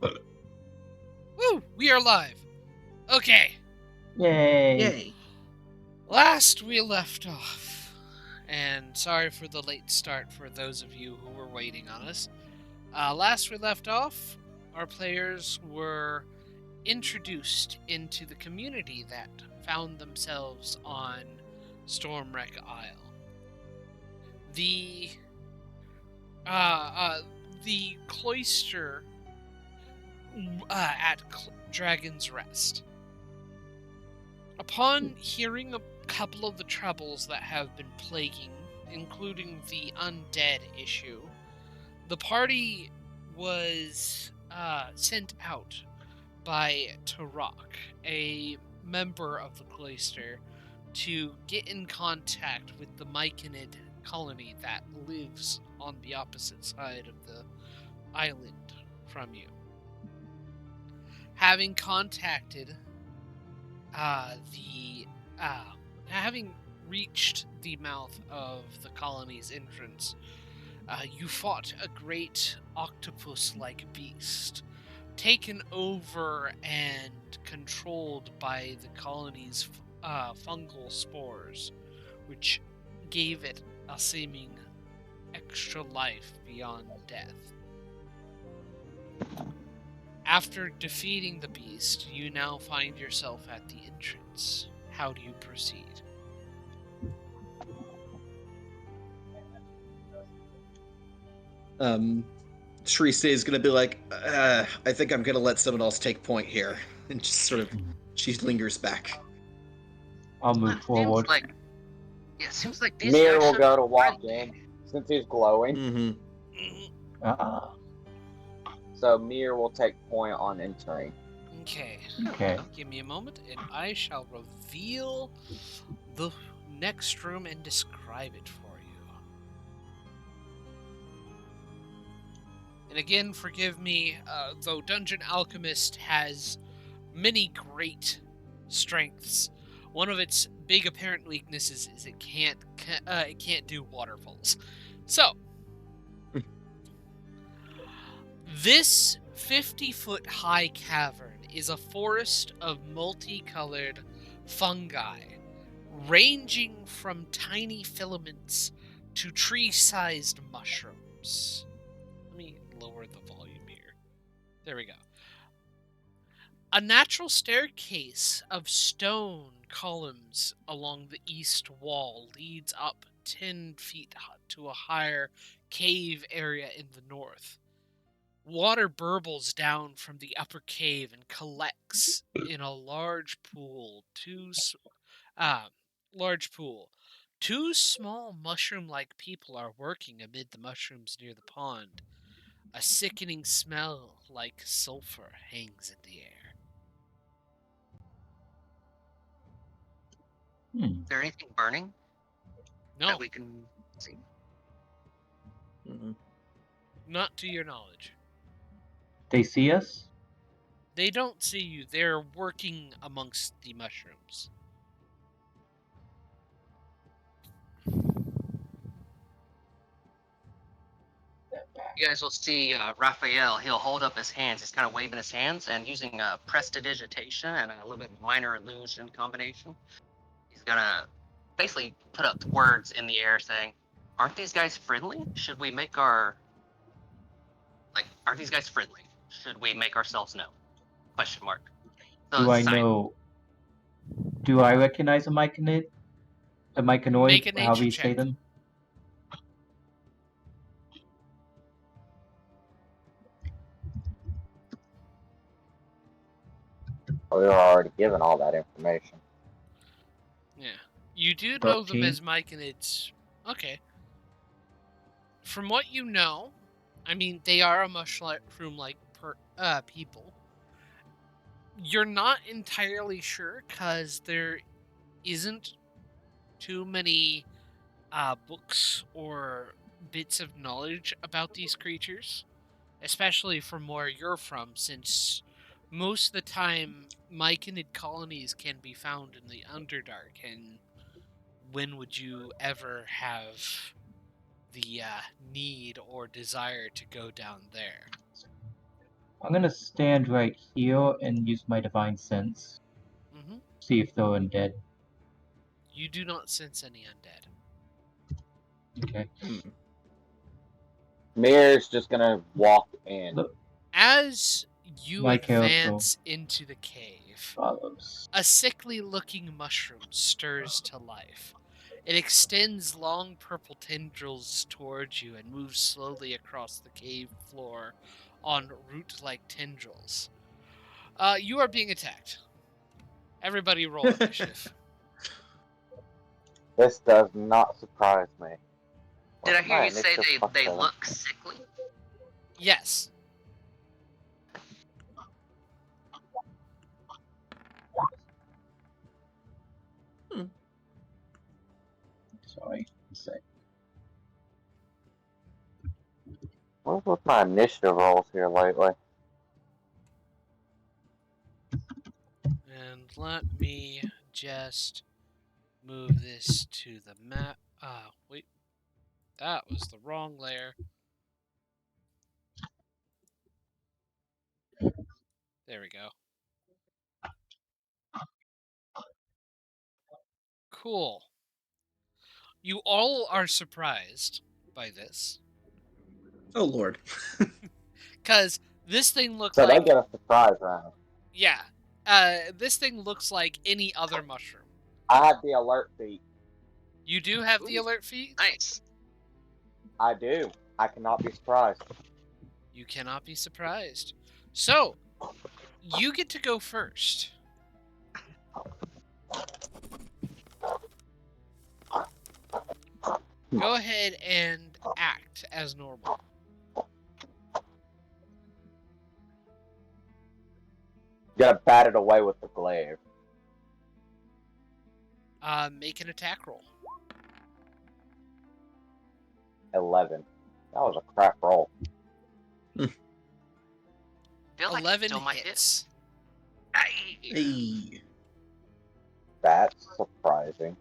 Woo! We are live. Okay. Yay. Last we left off, and sorry for the late start for those of you who were waiting on us. Last we left off, our players were introduced into the community that found themselves on Stormwreck Isle. The cloister at Dragon's Rest. Upon hearing a couple of the troubles that have been plaguing, including the undead issue, the party was sent out by Tarok, a member of the cloister, to get in contact with the Myconid colony that lives on the opposite side of the island from you. Having contacted having reached the mouth of the colony's entrance, you fought a great octopus-like beast, taken over and controlled by the colony's fungal spores, which gave it a seeming extra life beyond death. After defeating the beast, you now find yourself at the entrance. How do you proceed? Teresa is going to be like, I think I'm going to let someone else take point here. And just sort of, she lingers back. I'll move forward. Seems like these Mir guys will should go to be walk friendly. in since he's glowing. Mm-hmm. So Mir will take point on entering. Okay. Okay. Give me a moment, and I shall reveal the next room and describe it for you. And again, forgive me, though Dungeon Alchemist has many great strengths. One of its big apparent weaknesses is it can't do waterfalls. So, this 50-foot high cavern is a forest of multicolored fungi, ranging from tiny filaments to tree-sized mushrooms. Let me lower the volume here. There we go. A natural staircase of stone columns along the east wall leads up 10 feet to a higher cave area in the north. Water burbles down from the upper cave and collects in a large pool. Two small mushroom-like people are working amid the mushrooms near the pond. A sickening smell like sulfur hangs in the air. Is there anything burning No, that we can see? Mm-hmm. not to your knowledge. They see us? They don't see you. They're working amongst the mushrooms. You guys will see Raphael. He'll hold up his hands. He's kind of waving his hands and using prestidigitation and a little bit minor illusion combination. He's gonna basically put up words in the air saying, "Aren't these guys friendly? Should we make our aren't these guys friendly? Should we make ourselves known?" Question mark. So Do I silent. know? Do I recognize a myconid? A myconoid, Make a however nature you say check. them? We were already given all that information. Yeah. You do know them 13. as myconids. Okay. From what you know, I mean, they are a mushroom-like people. You're not entirely sure because there isn't too many books or bits of knowledge about these creatures, especially from where you're from, since most of the time myconid colonies can be found in the Underdark, and when would you ever have the need or desire to go down there? I'm gonna stand right here and use my divine sense. Mm-hmm. See if they're undead. You do not sense any undead. Okay. Mir's just gonna walk in. Look, As you My character. advance into the cave, follows. a sickly-looking mushroom stirs to life. It extends long purple tendrils towards you and moves slowly across the cave floor on root-like tendrils. You are being attacked. Everybody roll initiative. This does not surprise me. Did I What's hear my you say initiative they plus look sickly? Yes. Sorry. One sec. What's with my initiative rolls here lately? And let me just move this to the map. Wait. That was the wrong layer. There we go. Cool. You all are surprised by this. Oh lord. Because this thing looks So like... they get a surprise round. Yeah. This thing looks like any other mushroom. I have the alert feat. You do have the Ooh. alert feat? Nice. I do. I cannot be surprised. You cannot be surprised. So, you get to go first. Go ahead and act as normal. Gotta bat it away with the glaive. Make an attack roll. 11. That was a crap roll. Feel like it 11 still might hit. hits. Hey. That's surprising.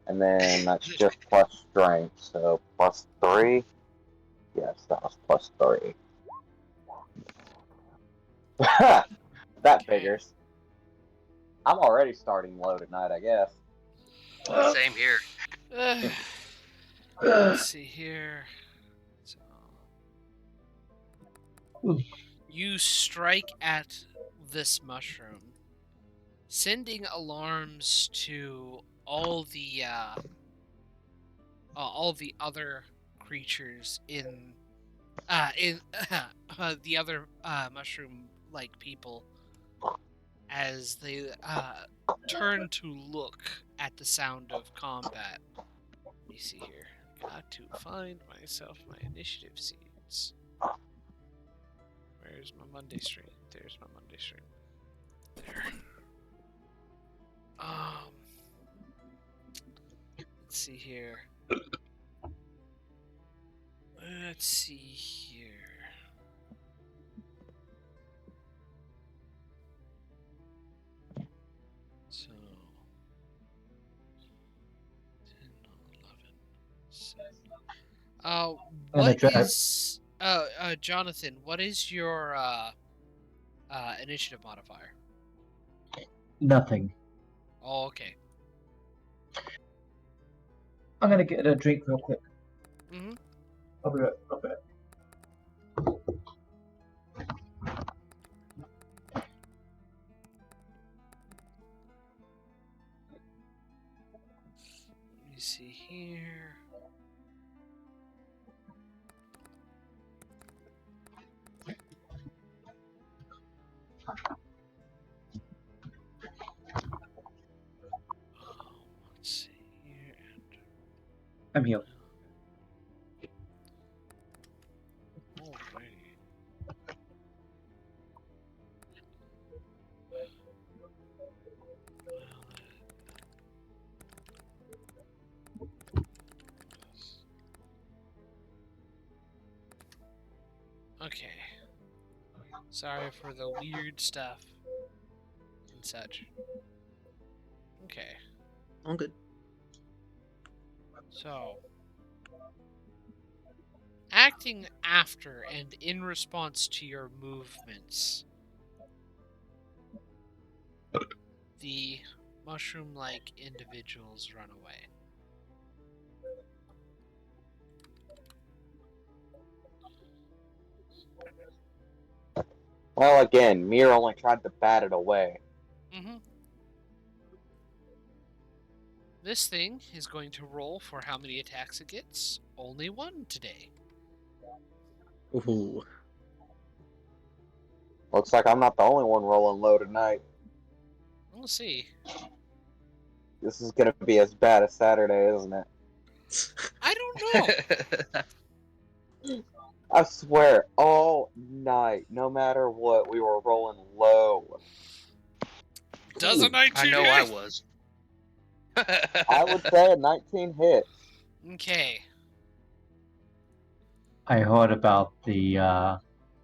And then that's just plus strength, so plus 3. Yes, that was plus 3. That Okay. figures. I'm already starting low tonight, I guess. Same here. Let's see here. So, you strike at this mushroom, sending alarms to all the other creatures in the other mushroom-like people as they turn to look at the sound of combat. Let me see here. Got to find myself my initiative seeds. Where's my Monday stream? There's my Monday stream. There. Let's see here. Let's see here. So 10, 11, 7. Jonathan, what is your initiative modifier? Nothing. Oh, okay. I'm gonna get a drink real quick. Mm-hmm. I'll be right back. Let me see here. Let's see here. I'm here. Alrighty. Okay. Sorry for the weird stuff and such. Okay. All good. So, Acting after and in response to your movements, the mushroom-like individuals run away. Well, again, Mir only tried to bat it away. Mm-hmm. This thing is going to roll for how many attacks it gets. Only one today. Ooh. Looks like I'm not the only one rolling low tonight. We'll see. This is gonna be as bad as Saturday, isn't it? I don't know. I swear, all night, no matter what, we were rolling low. Does a Ooh. 19 I know hit? I was. I would say a 19 hits. Okay. I heard about the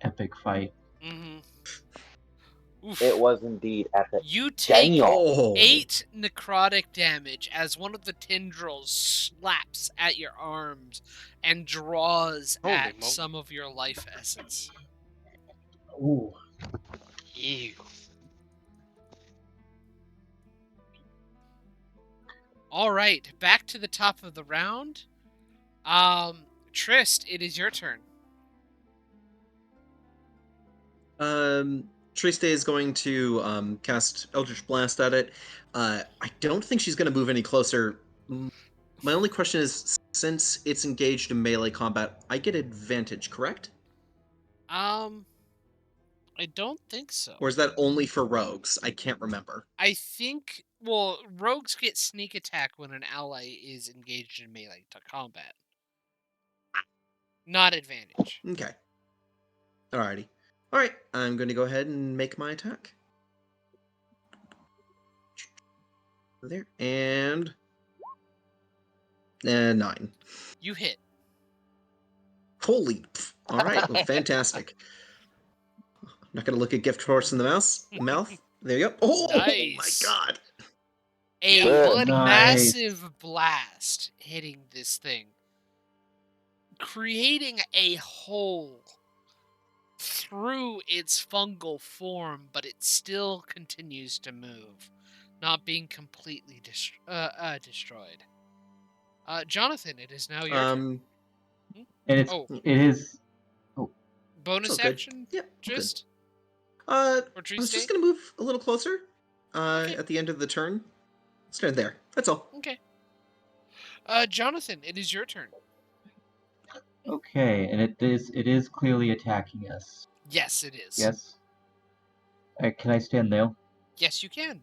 epic fight. Mm-hmm. Oof. It was indeed epic. You take Damn. Oh. 8 necrotic damage as one of the tendrils slaps at your arms and draws Holy at moly. some of your life essence. Ooh. Ew. All right, back to the top of the round. Trist, it is your turn. Triste is going to cast Eldritch Blast at it. I don't think she's going to move any closer. My only question is, since it's engaged in melee combat, I get advantage, correct? I don't think so. Or is that only for rogues? I can't remember. I think, well, rogues get sneak attack when an ally is engaged in melee combat. Not advantage. Okay. Alrighty. Alright, I'm going to go ahead and make my attack. There. And 9. You hit. Holy. Alright, well, fantastic. I'm not going to look a gift horse in the mouth. There you go. Oh Nice. my god. A Good. Nice. massive blast hitting this thing, creating a hole through its fungal form, but it still continues to move, not being completely destroyed. Jonathan, it is now your turn. And it's Oh, it is. bonus it's all good. action? Yeah, all good. Just? Or I was Triste? just going to move a little closer Okay. at the end of the turn. Stand there. That's all. Okay. Jonathan, it is your turn. Okay, and it is clearly attacking us. Yes, it is. Yes. Can I stand there? Yes, you can.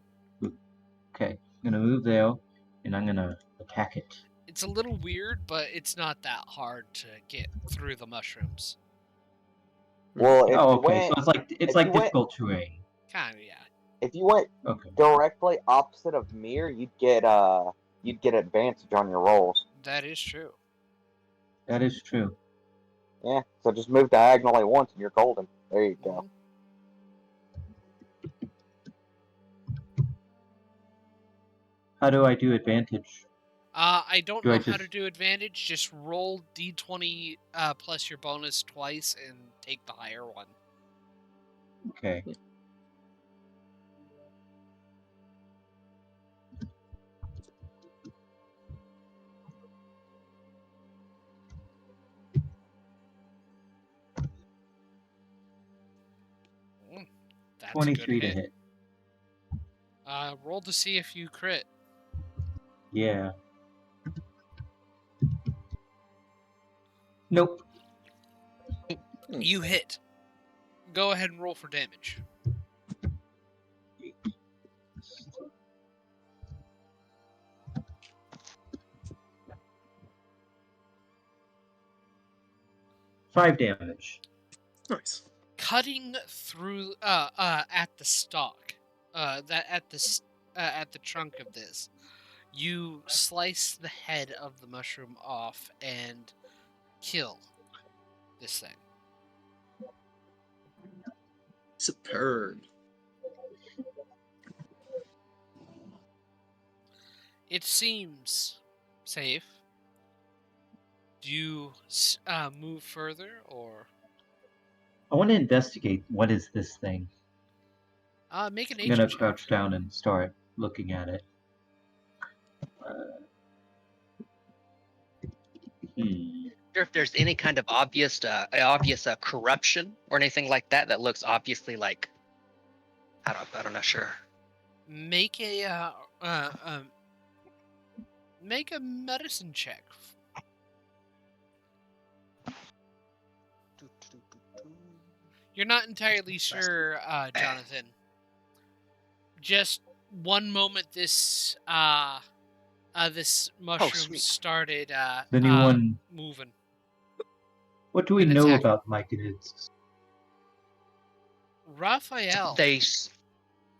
Okay, I'm gonna move there, and I'm gonna attack it. It's a little weird, but it's not that hard to get through the mushrooms. Well, if Oh, you okay. went, So it's if like you went- difficult terrain. Kind of, yeah. if you went Okay. directly opposite of Mir, you'd get advantage on your rolls. That is true. That is true. Yeah, so just move diagonally once and you're golden. There you go. Mhm. How do I do advantage? I don't Do know I how to just- do advantage. Just roll d20 plus your bonus twice and take the higher one. Okay. That's 23 a good to hit. Roll to see if you crit. Yeah. Nope. You hit. Go ahead and roll for damage. Five damage. Nice. Cutting through at the stalk, at the trunk of this, you slice the head of the mushroom off and kill this thing. Superb. It seems safe Do you move further, or I want to investigate what is this thing. make a I'm nature gonna check? crouch down and start looking at it. Sure if there's any kind of obvious corruption or anything like that that looks obviously like I'm not sure. Make a make a medicine check. You're not entirely sure, Jonathan. Just one moment, this this mushroom sweet. started Does anyone? moving What do we and know attacking. about myconids? Raphael,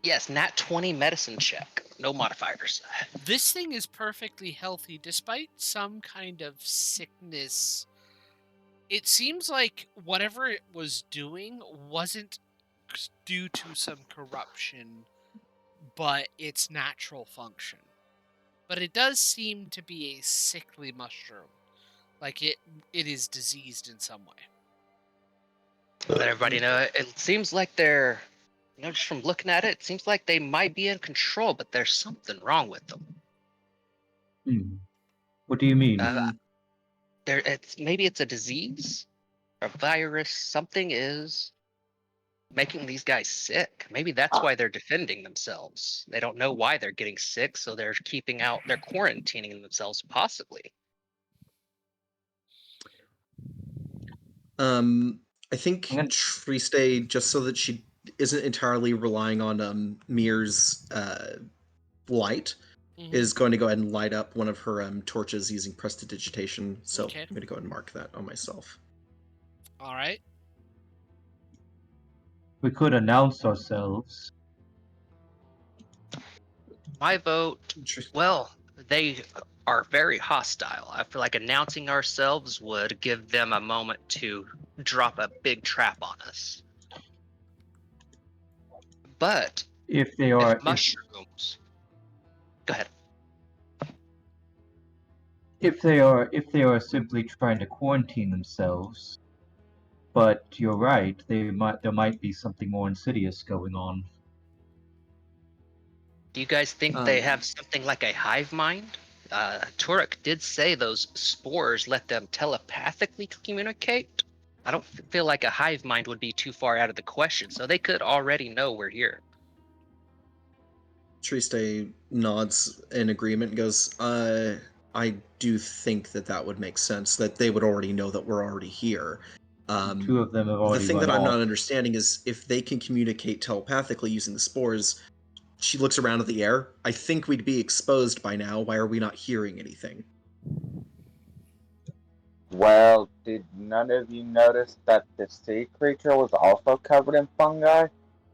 Yes, nat 20 medicine check, no modifiers. this thing is perfectly healthy despite some kind of sickness. It seems like whatever it was doing wasn't due to some corruption, but its natural function. But it does seem to be a sickly mushroom. Like it is diseased in some way. Let everybody know. It seems like they're, just from looking at it, it seems like they might be in control, but there's something wrong with them. What do you mean? Maybe it's a disease, or a virus. Something is making these guys sick. Maybe that's why they're defending themselves. They don't know why they're getting sick, so they're quarantining themselves, possibly. I think I'm gonna- Triste, just so that she isn't entirely relying on Mir's light, is going to go ahead and light up one of her torches using prestidigitation. So Okay. I'm going to go ahead and mark that on myself. All right. We could announce ourselves. My vote, well, they are very hostile. I feel like announcing ourselves would give them a moment to drop a big trap on us. But If they are, mushrooms, go ahead. if they are simply trying to quarantine themselves, but you're right, there might be something more insidious going on. Do you guys think they have something like a hive mind? Turek did say those spores let them telepathically communicate. I don't feel like a hive mind would be too far out of the question, so they could already know we're here. Triste nods in agreement and goes, I do think that would make sense, that they would already know that we're already here. Two of them have The already thing run that I'm off. not understanding is if they can communicate telepathically using the spores. She looks around at the air. I think we'd be exposed by now. Why are we not hearing anything? Well, did none of you notice that the sea creature was also covered in fungi?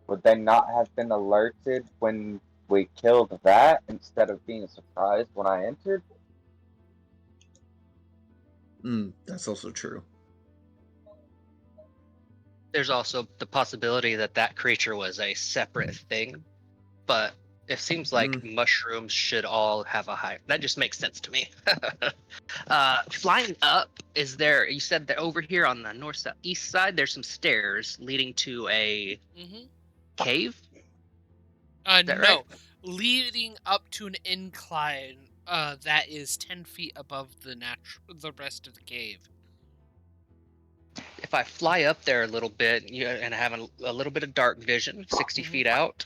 Would they not have been alerted when we killed that instead of being surprised when I entered? That's also true. There's also the possibility that that creature was a separate thing, but it seems like mushrooms should all have a hive. That just makes sense to me. Flying up, you said that over here on the north south east side, there's some stairs leading to a cave? Is that No, right? leading up to an incline that is 10 feet above the rest of the cave. If I fly up there a little bit and have a little bit of dark vision, 60 feet out,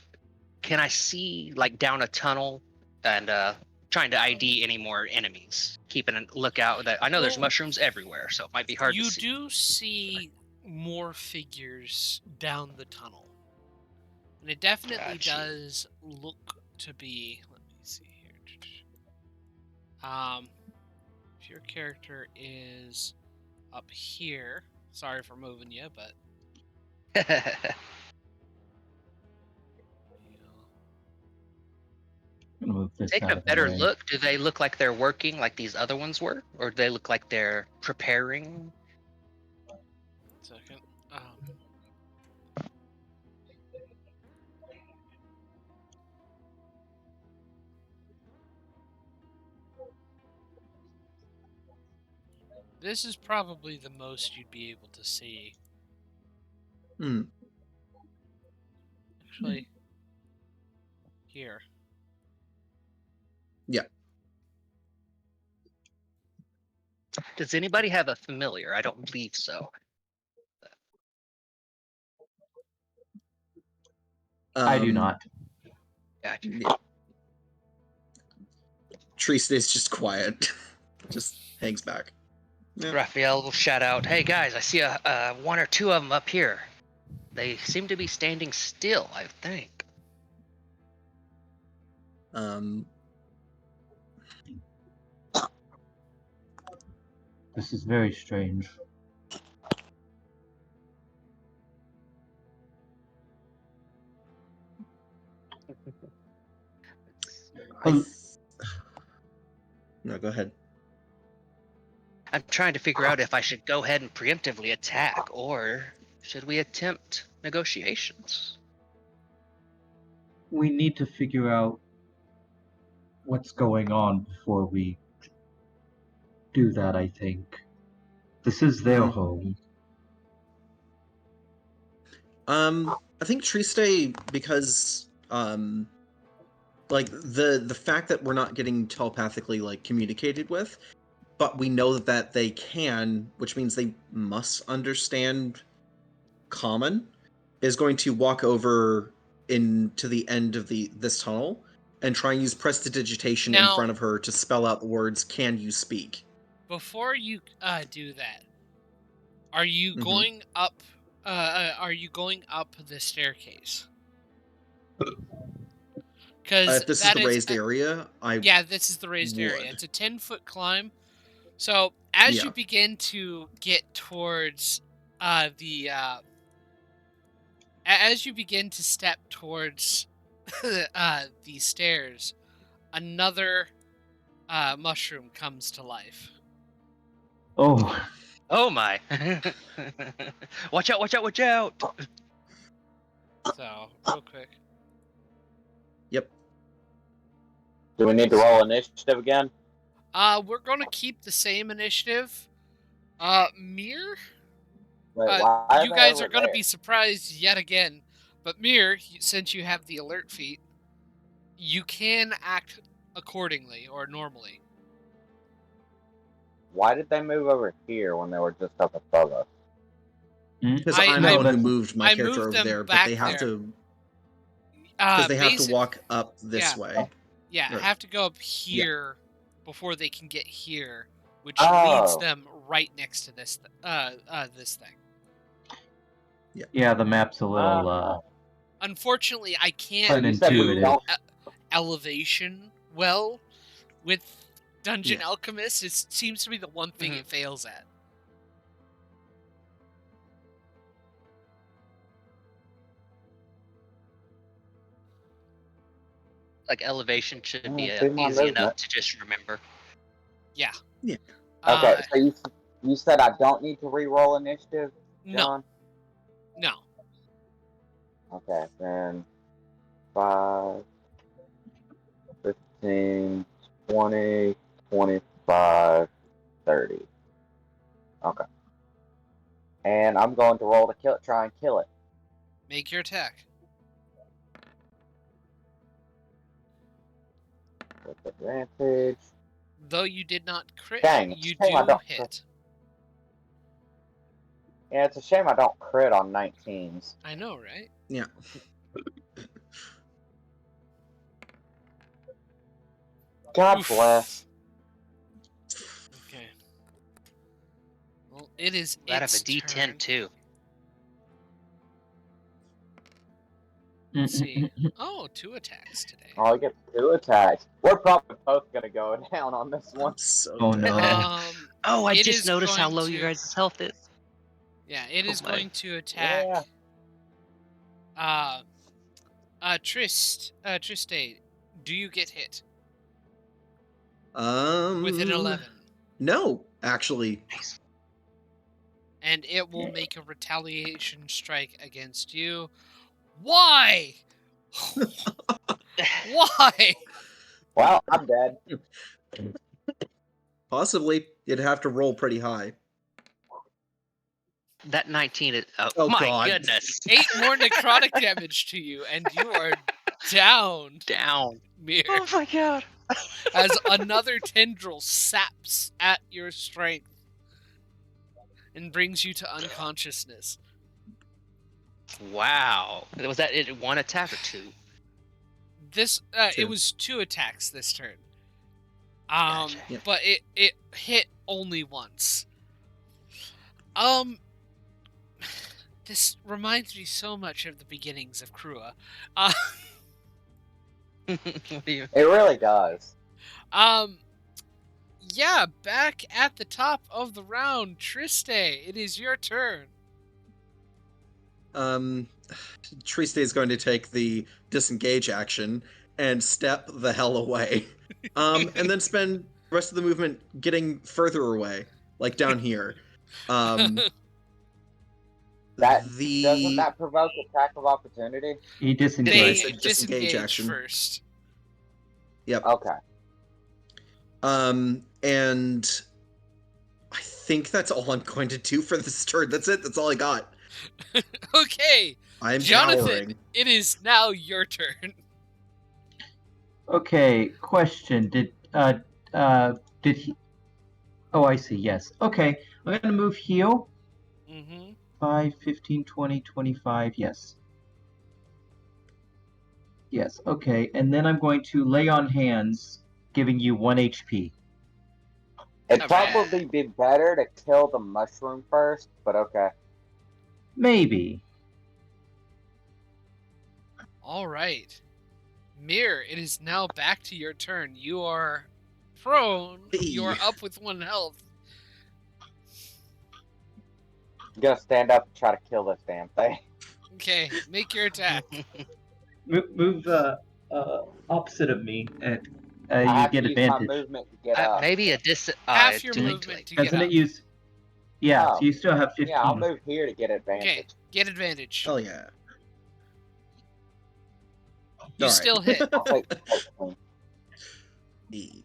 can I see like down a tunnel and trying to ID any more enemies? Keeping a lookout. That I know there's mushrooms everywhere, so it might be hard to see. You do see more figures down the tunnel. And it definitely does look to be. Let me see here. If your character is up here, sorry for moving you, but Move this taking out a of the better way. look, do they look like they're working like these other ones were, or do they look like they're preparing? second. This is probably the most you'd be able to see. Hmm. Actually, here. Does anybody have a familiar? I don't believe so. I do not. Gotcha. Yeah. Tree stays just quiet. Just hangs back. Yeah. Raphael will shout out, "Hey guys, I see one or two of them up here. They seem to be standing still, I think." This is very strange. No, go ahead. I'm trying to figure out if I should go ahead and preemptively attack, or should we attempt negotiations? We need to figure out what's going on before we do that, I think. This is their Mhm. home. I think Tree Stay, because like the fact that we're not getting telepathically like communicated with, but we know that they can, which means they must understand common, is going to walk over into the end of this tunnel and try and use prestidigitation in Now- front of her to spell out the words "Can you speak?" Before you do that, are you Mhm. going up? Are you going up the staircase? Because If this is the raised area, yeah, this is the raised area. would. It's a 10-foot climb. So as Yeah. you begin to get towards as you begin to step towards the stairs, another mushroom comes to life. Oh, Oh my! Watch out! Watch out! Watch out! So real quick. Yep. Do we need to roll initiative again? We're gonna keep the same initiative. Mir, Wait, why you they guys over are gonna there? be surprised yet again. But Mir, since you have the alert feat, you can act accordingly or normally. Why did they move over here when they were just up above us? Because I- I'm the I- one who moved my I character moved over them there, but back they have there. to because they have to Basic- walk up this yeah. way. Yeah, Or- have to go up here before they can get here, which Oh. leads them right next to this this thing. yeah, the map's a little, Unfortunately, I So can't you said we unintuitive. don't. elevation well with Dungeon Yeah. Alchemist. It seems to be the one thing Mhm. it fails at. Like elevation should be see my easy enough movement. to just remember. Yeah. Yeah. Okay, so you said I don't need to re-roll initiative, No, John? no. Okay, then 5, 15, 20, 25, 30. Okay. And I'm going to roll to try and kill it. Make your attack. With advantage. Though you did not crit, Dang, it's you a shame I do don't hit. Yeah, it's a shame I don't crit on 19s. I know, right? Yeah. God Oof. bless. Okay. Well, it is Out of a its D10 turn. too. Let's see. Oh, 2 attacks today. Oh, I get 2 attacks. We're probably both gonna go down on this one. I'm so Oh, dead. no. Oh, I it just is noticed how going low your to- guys' health is. Yeah, it is my. going to attack. Yeah. Triste, do you get hit Um. with an 11? No, actually. Nice. And it will make a retaliation strike against you. Why? Why? Well, I'm dead. Possibly. You'd have to roll pretty high. That 19 is. Oh, Oh, my God. goodness. 8 more necrotic damage to you, and you are down, Down. Mir, Oh my god. as another tendril saps at your strength and brings you to unconsciousness. Wow. Was that it? One attack or two? This Two. it was 2 attacks this turn. Gotcha. Yep. But it hit only once. This reminds me so much of the beginnings of Krua. What do you? It really does. Yeah, back at the top of the round, Triste, it is your turn. Triste is going to take the disengage action and step the hell away. And then spend the rest of the movement getting further away, like down here. Doesn't that provoke attack of opportunity? He They disengaged. said disengage disengage action. first. Yep. Okay. And I think that's all I'm going to do for this turn. That's it. That's all I got. Okay, I'm Jonathan, cowering. it is now your turn. Okay, question. Did he? Oh, I see. Yes. Okay, I'm gonna move heal. Mm-hmm. 5, 15, 20, 25. Yes. Yes. Okay, and then I'm going to lay on hands, giving you 1 HP. It'd Okay. probably be better to kill the mushroom first, but okay. Maybe. All right. Mir, it is now back to your turn. You are prone. You are Hey. up with 1 health. I'm gonna stand up and try to kill this damn thing. Okay, make your attack. Move opposite of me, and I you have get to use my advantage. movement to get up. Maybe a Half your do it movement like- to get Doesn't up. it use? Yeah, Oh. so you still have 15. Yeah, I'll move here to get advantage. Okay, get advantage. Hell yeah. You All right. still hit. I'll take 16.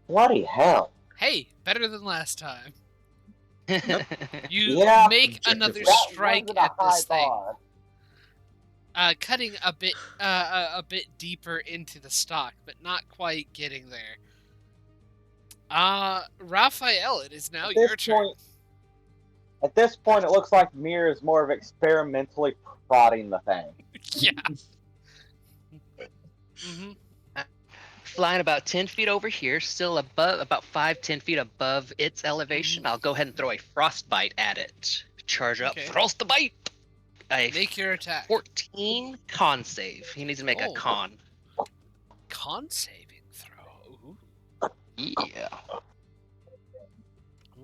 Bloody hell. Hey, better than last time. Yep. You Yeah. make Objectively. another That strike wasn't a at this high thing, bar. cutting a bit deeper into the stock, but not quite getting there. Raphael, it is now At your this turn. point, At this point, it looks like Mir is more of experimentally prodding the thing. Yeah. Mm-hmm. Flying about 10 feet over here, still above, about 5-10 feet above its elevation. I'll go ahead and throw a frostbite at it. Charge up, Okay. frostbite. A Make your attack. 14 con save. He needs to make a Oh. con. Con saving throw. Ooh. Yeah.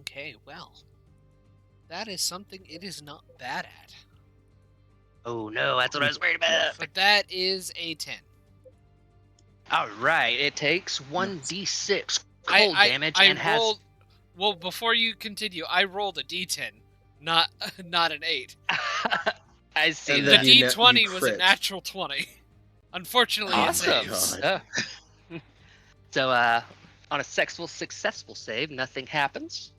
Okay, well. That is something it is not bad at. Oh no, that's what I was worried about. But that is a 10. All right, it takes 1d6 I cold damage and has. rolled. Well, before you continue, I rolled a D10, not an 8. I see And The that. then you D20 was a crit. natural 20. Unfortunately, Awesome. it saves. God. So, on a successful save, nothing happens.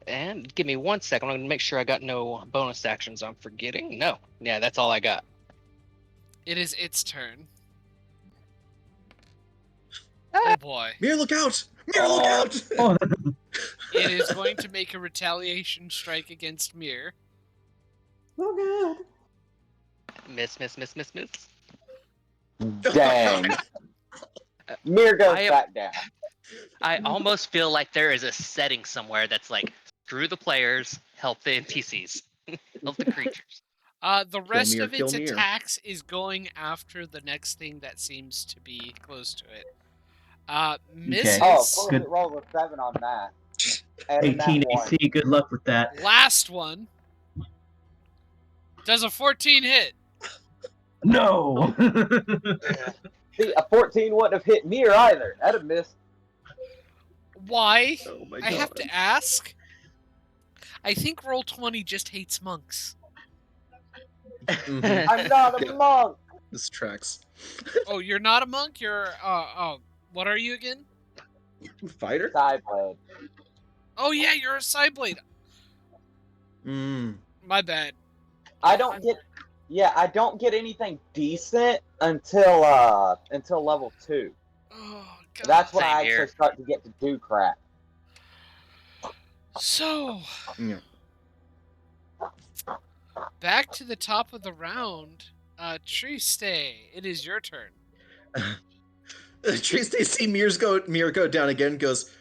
And give me 1 second. I'm going to make sure I got no bonus actions I'm forgetting. No. Yeah, that's all I got. It is its turn. Oh boy. Mir, look out! Mir, look out! Oh, It is going to make a retaliation strike against Mir. Oh Miss. Dang. Mir goes I am- back down. I almost feel like there is a setting somewhere that's like, screw the players, help the NPCs, help the creatures. The rest Mir, of kill its Mir. attacks is going after the next thing that seems to be close to it. Misses. Oh, of course Good. it rolled a 7 on that. And 18 that one. AC. Good luck with that. Last one. Does a 14 hit? No. See, a 14 wouldn't have hit Mir either. That'd have missed. Why? Oh my I god. have to ask. I think Roll20 just hates monks. Mhm. I'm not a monk. This tracks. Oh, you're not a monk. You're what are you again? Fighter? Sideblade. Oh yeah, you're a sideblade. Mm. My bad. I don't get anything decent until level 2. Oh god. That's when Same I here. actually start to get to do crap. So Yeah. back to the top of the round. Triste, it is your turn. Triste see Mir go down again. Goes.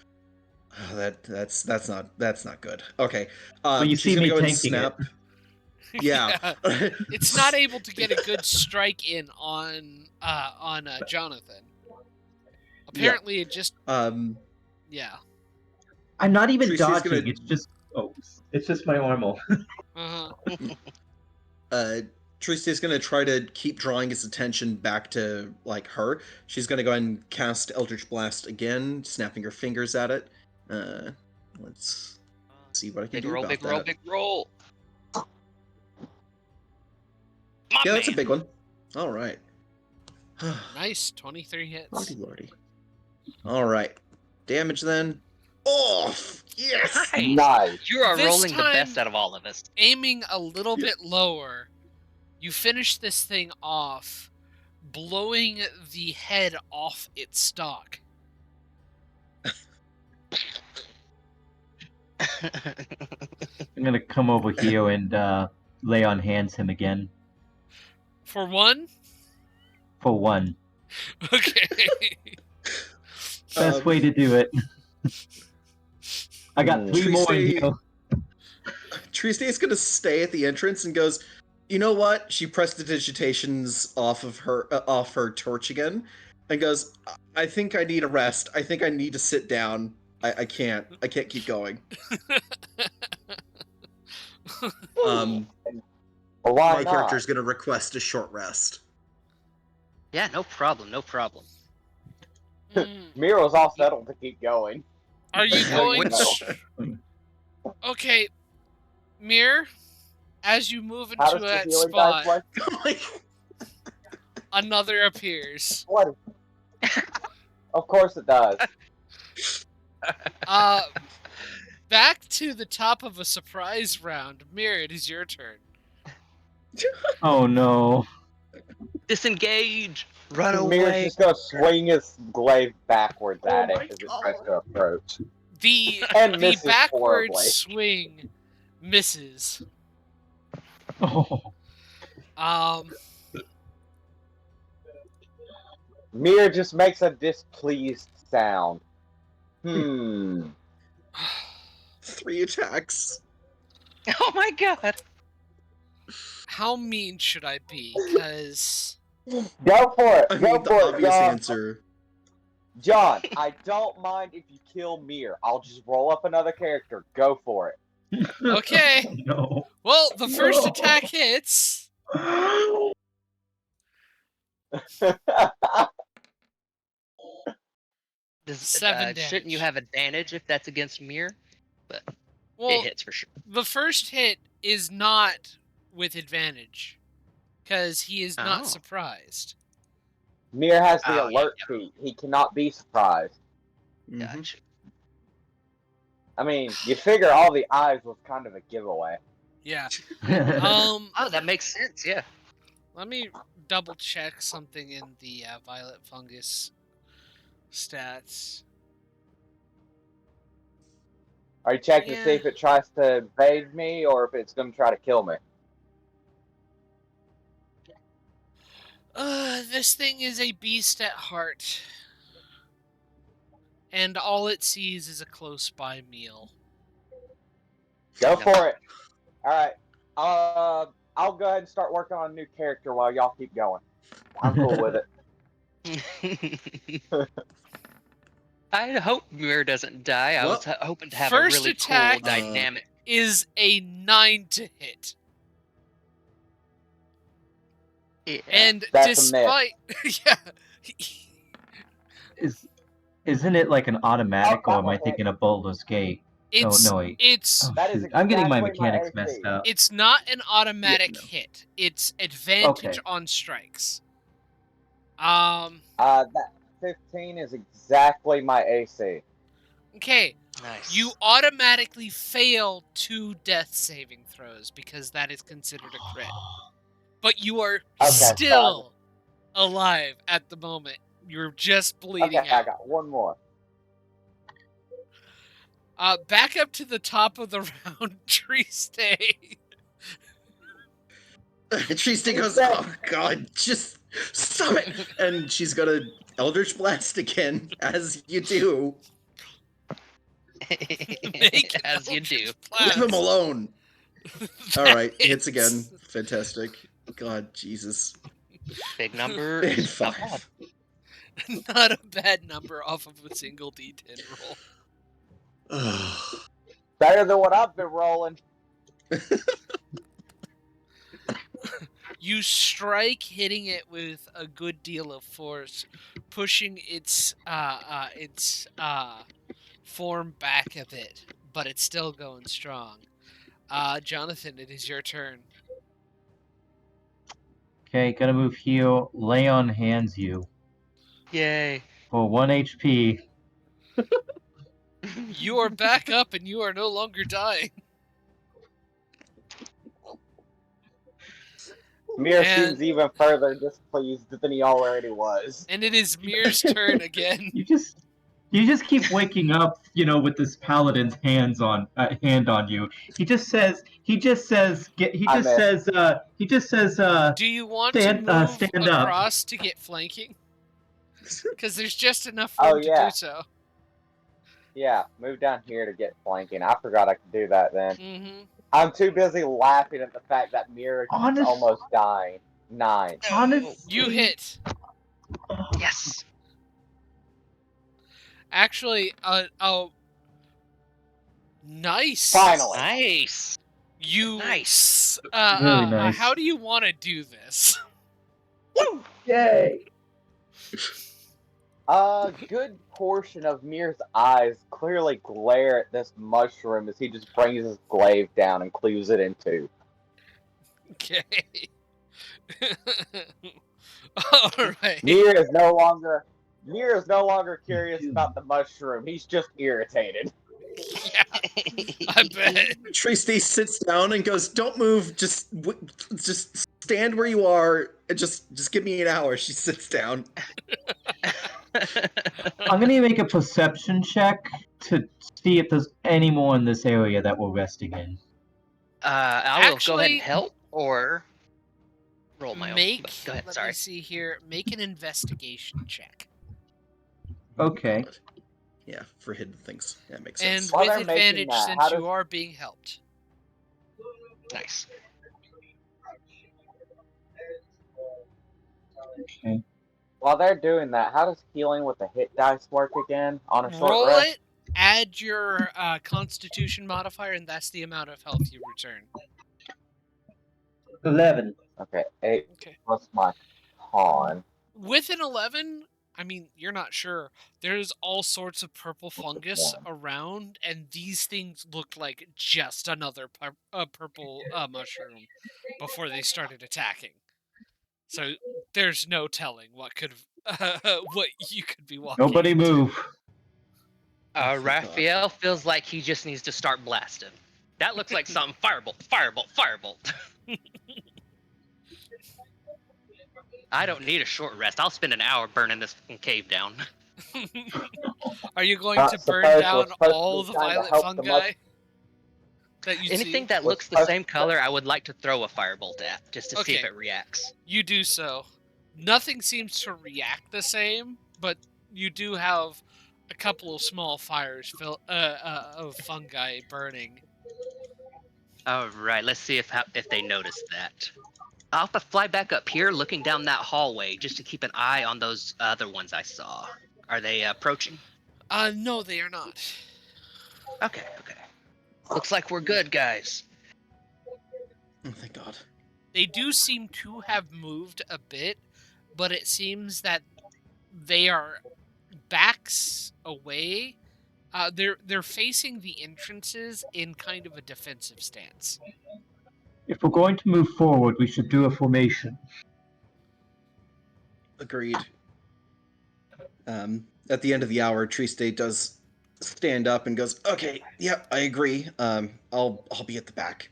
Oh, that's not good. Okay. Well, you she's see gonna me go ahead and tanking snap. it. Yeah. It's not able to get a good strike in on Jonathan. Apparently, it just yeah. I'm not even Triste's dodging. gonna- It's just my normal. Triste's gonna try to keep drawing his attention back to like her. She's gonna go ahead and cast Eldritch Blast again, snapping her fingers at it. Let's see what I can Big do roll, about big that. roll, big roll. Yeah, that's a big one. All right. Nice, 23 hits. Lordy, lordy. All right. Damage then. Off. Yes. Nice. You are This rolling the time- best out of all of us. Aiming a little bit lower, you finish this thing off, blowing the head off its stalk. I'm gonna come over here and lay on hands him again For one? for one. Okay. Best way to do it. I got 3 more in Triste- here. Triste is gonna stay at the entrance and goes, you know what? She pressed the digitations off her torch again, and goes, I think I need a rest. I think I need to sit down. I can't keep going. Well, why My not? character's gonna request a short rest. Yeah, no problem, no problem. Miro's all settled to keep going. Are you going to... Okay, Mir, as you move How into does the that healing dice spot, work? another appears. What? Of course it does. Back to the top of a surprise round. Mir, it is your turn. Oh no. Disengage! Run Mir's away! just gonna swing his glaive backwards at it my as it tries to approach. The And the misses backward horribly. swing misses. Oh. Mir just makes a displeased sound. 3 attacks. Oh my god! How mean should I be? Because Go for it. I Go mean, the for it, obvious John. answer. John, I don't mind if you kill Mir. I'll just roll up another character. Go for it. okay. No. Well, the first No. attack hits. Seven Shouldn't you damage. have advantage if that's against Mir? But Well, it hits for sure. the first hit is not with advantage because he is not Oh. surprised. Mir has the Oh, yeah, alert feat. He cannot be surprised. Mhm. Gotcha. I mean, you figure all the eyes was kind of a giveaway. Yeah. Oh, that makes sense, yeah. Let me double check something in the violet fungus stats. Are you checking to see Yeah. if it tries to evade me or if it's going to try to kill me? This thing is a beast at heart. And all it sees is a close by meal. Go for it. Alright. I'll go ahead and start working on a new character while y'all keep going. I'm cool with it. I hope Mir doesn't die. I was hoping to have First a really attack- cool dynamic. Is a 9 to hit. Yeah. And That's a despite yeah. Isn't it like an automatic, Oh, or am I okay. thinking of Baldur's Gate? It's no, wait. it's Oh, That is shoot. I'm getting my exactly my mechanics AC. messed up. it's not an automatic no. hit. It's advantage Okay. on strikes. That 15 is exactly my AC. Okay. Nice. You automatically fail 2 death saving throws because that is considered a crit. But you are Okay, still alive at the moment. You're just bleeding Okay, I out. got one more. Back up to the top of the round, Tree Stay. Triste goes, oh god, just stop it! And she's gonna Eldritch Blast again, as you do. Make an As you do. Eldritch Leave him Blast. alone! That Alright, hits hits. again. Fantastic. God, Jesus. Big number. And Not 5. bad. Not a bad number off of a single D10 roll. Better than what I've been rolling. You strike, hitting it with a good deal of force, pushing its form back a bit, but it's still going strong. Jonathan, it is your turn. Okay, gonna move heal. Lay on hands you Yay. for 1 HP. You are back up and you are no longer dying. Mir And- seems even further displeased than he already was. And it is Mir's turn again. You just keep waking up, with this paladin's hand on you. He just says, Do you want stand to move stand up. across to get flanking? Because there's just enough Oh, room to yeah. do so. Yeah, move down here to get flanking. I forgot I could do that then. Mm-hmm. I'm too busy laughing at the fact that Mir keeps Honest- almost dying. 9. honestly, You hit. Yes. Actually, nice. Finally. Nice. You Nice. Really nice. How do you want to do this? Woo! Yay! A good portion of Mir's eyes clearly glare at this mushroom as he just brings his glaive down and cleaves it in two. Okay. All right. Mir is no longer curious about the mushroom. He's just irritated. Yeah, I bet. Triste sits down and goes, don't move, just stand where you are, and just give me an hour. She sits down. I'm gonna make a perception check to see if there's any more in this area that we're resting in. I will go ahead Actually, and help or roll my own. Go ahead, Let sorry. me see here. Make an investigation check. Okay. Yeah, for hidden things. That makes And sense. While with they're making advantage, that, since how you does- are being helped. Nice. Okay. While they're doing that, how does healing with the hit dice work again on a short Roll rest? it, add your Constitution modifier, and that's the amount of health you return. 11. Okay, 8 Okay. plus my con. With an 11, I mean, you're not sure. There's all sorts of purple fungus around, and these things looked like just another purple mushroom before they started attacking. So there's no telling what what you could be walking Nobody into. move. Raphael feels like he just needs to start blasting. That looks like something. Firebolt, firebolt, firebolt. I don't need a short rest. I'll spend an hour burning this fucking cave down. Are you going Not to burn supposed- down we're supposed to all be the trying to violet help the fungi that you Anything see? that looks the same color, I would like to throw a firebolt at, just to see if Okay. it reacts. You do so. Nothing seems to react the same, but you do have a couple of small fires of fungi burning. All right, let's see if they notice that. I'll have to fly back up here, looking down that hallway, just to keep an eye on those other ones I saw. Are they approaching? No, they are not. Okay. Looks like we're good, guys. Oh, thank God. They do seem to have moved a bit, but it seems that they are backs away. They're facing the entrances in kind of a defensive stance. If we're going to move forward, we should do a formation. Agreed. At the end of the hour, Triste does stand up and goes, "Okay, yeah, I agree. I'll be at the back."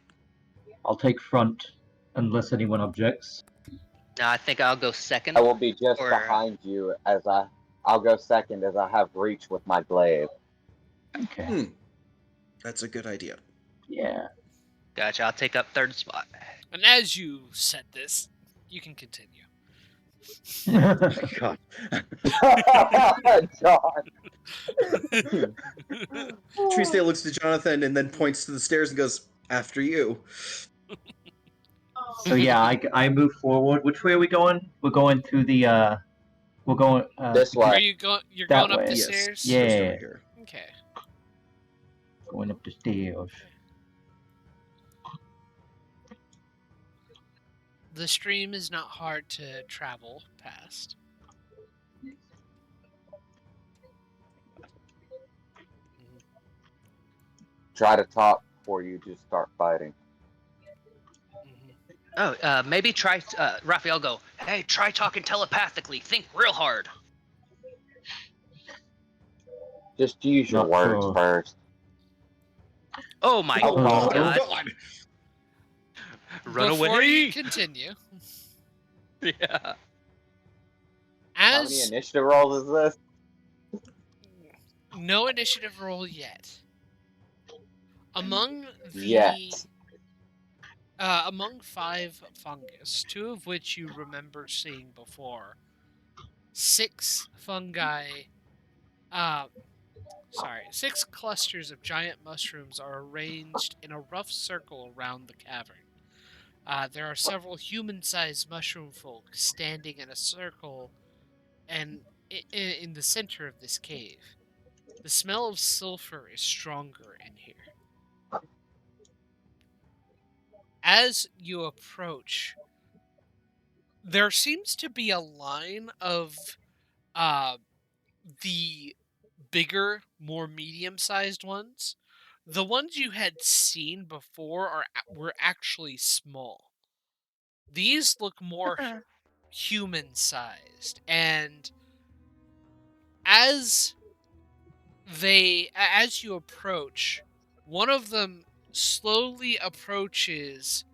I'll take front, unless anyone objects. Now I think I'll go second. I will be just Or- behind you as I'll go second as I have reach with my glaive. Okay. That's a good idea. Yeah. Gotcha. I'll take up third spot. And as you said this, you can continue. God. John. Triste looks to Jonathan and then points to the stairs and goes, "After you." So yeah, I move forward. Which way are we going? We're going through the. We're going. This Are way. you going? You're That going up way. the Yes. stairs. Yeah. Just over here. Okay. Going up the stairs. The stream is not hard to travel past. Try to talk before you just start fighting. Mhm. Maybe try. Raphael, go. Hey, try talking telepathically. Think real hard. Just use your Not words sure. first. Oh my Oh, god! God! Run Before away! you continue, Yeah. How many as initiative rolls is this? no initiative roll yet. Among the Yet. among 5 fungus, 2 of which you remember seeing before, 6 fungi, 6 clusters of giant mushrooms are arranged in a rough circle around the cavern. There are several human-sized mushroom folk standing in a circle and in the center of this cave. The smell of sulfur is stronger in here. As you approach, there seems to be a line of the bigger, more medium-sized ones. The ones you had seen before were actually small. These look more human-sized, and as you approach, one of them slowly approaches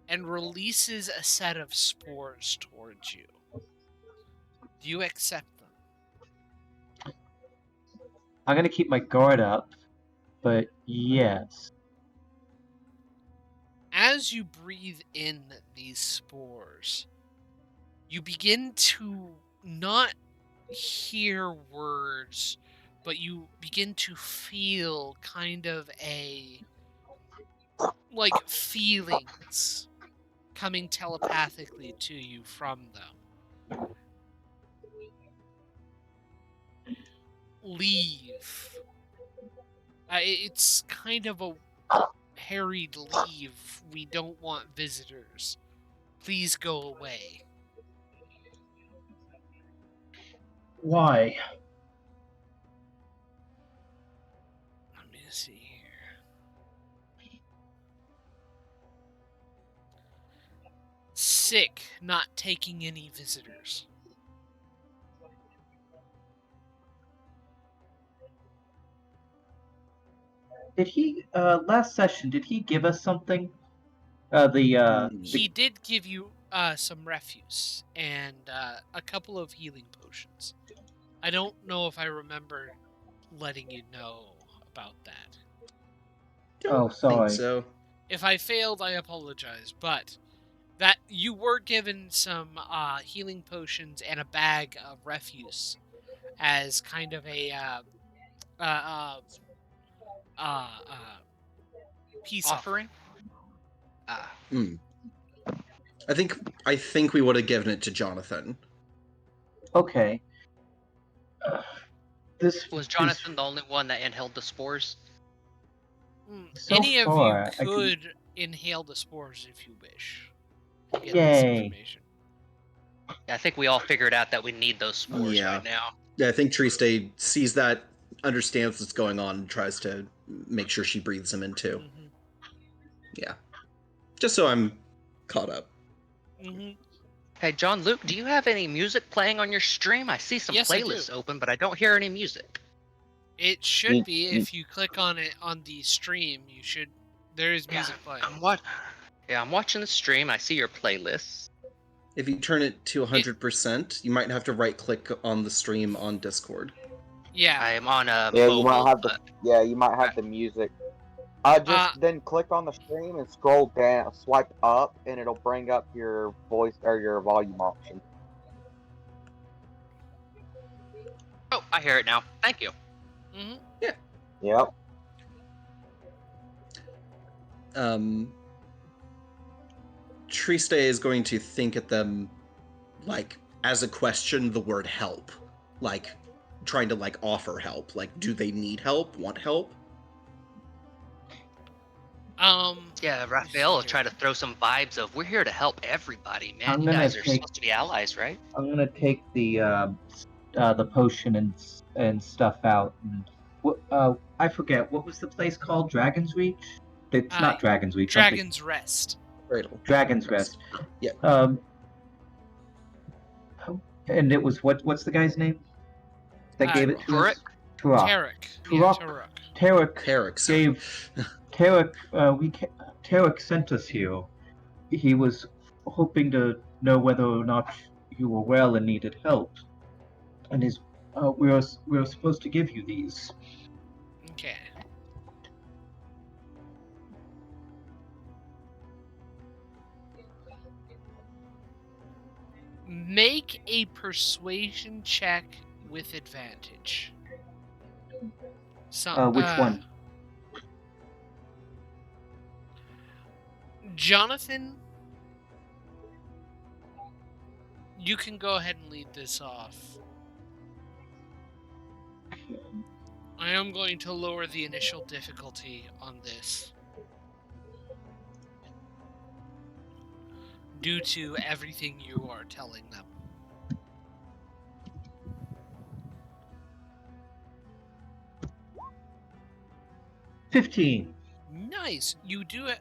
and releases a set of spores towards you. Do you accept them? I'm gonna keep my guard up, but yes. As you breathe in these spores, you begin to not hear words, but you begin to feel kind of feelings coming telepathically to you from them. Leave. It's kind of a harried leave. We don't want visitors. Please go away. Why? Let me see here. Sick, not taking any visitors. Did he last session? Did he give us something? He did give you some refuse and a couple of healing potions. I don't know if I remember letting you know about that. Oh, Think sorry. so. If I failed, I apologize, but that you were given some healing potions and a bag of refuse as kind of a peace offering. Offering? I think we would have given it to Jonathan. Okay. This Was Jonathan the only one that inhaled the spores? So Any far, of you could inhale the spores if you wish. To get Yay. this information. Yeah, I think we all figured out that we need those spores Yeah. right now. Yeah, I think Triste sees that, understands what's going on, and tries to make sure she breathes them in too. Mm-hmm. Yeah. Just so I'm caught up. Mm-hmm. Hey, John Luke, do you have any music playing on your stream? I see some Yes, I do. playlists open, but I don't hear any music. It should be if you click on it on the stream. There is music playing. I'm watching the stream. I see your playlists. If you turn it to 100%, you might have to right-click on the stream on Discord. Yeah. I am on a Yeah, mobile. you might have but- you might have the music. Just then click on the stream and scroll down, swipe up, and it'll bring up your voice or your volume option. Oh, I hear it now. Thank you. hmm Yep. Triste is going to think at them, like, as a question, the word help. Like, trying to, like, offer help. Like, do they need help? Want help? Yeah, Raphael will try to throw some vibes of, we're here to help everybody, man. I'm You gonna guys are take- supposed to be allies, right? I'm gonna take the potion and stuff out. And I forget what was the place called? Dragon's Reach. It's not Dragon's Reach. Dragon's Rest. Cradle. Dragon's Rest. Yeah. And it was what's the guy's name that gave it to us? Tarek. Tarek. Tarek. Tarek sent us here. He was hoping to know whether or not you were well and needed help, and we were supposed to give you these. Okay. Make a persuasion check with advantage. Which one? Jonathan, you can go ahead and lead this off. I am going to lower the initial difficulty on this due to everything you are telling them. $15. Nice. You do it.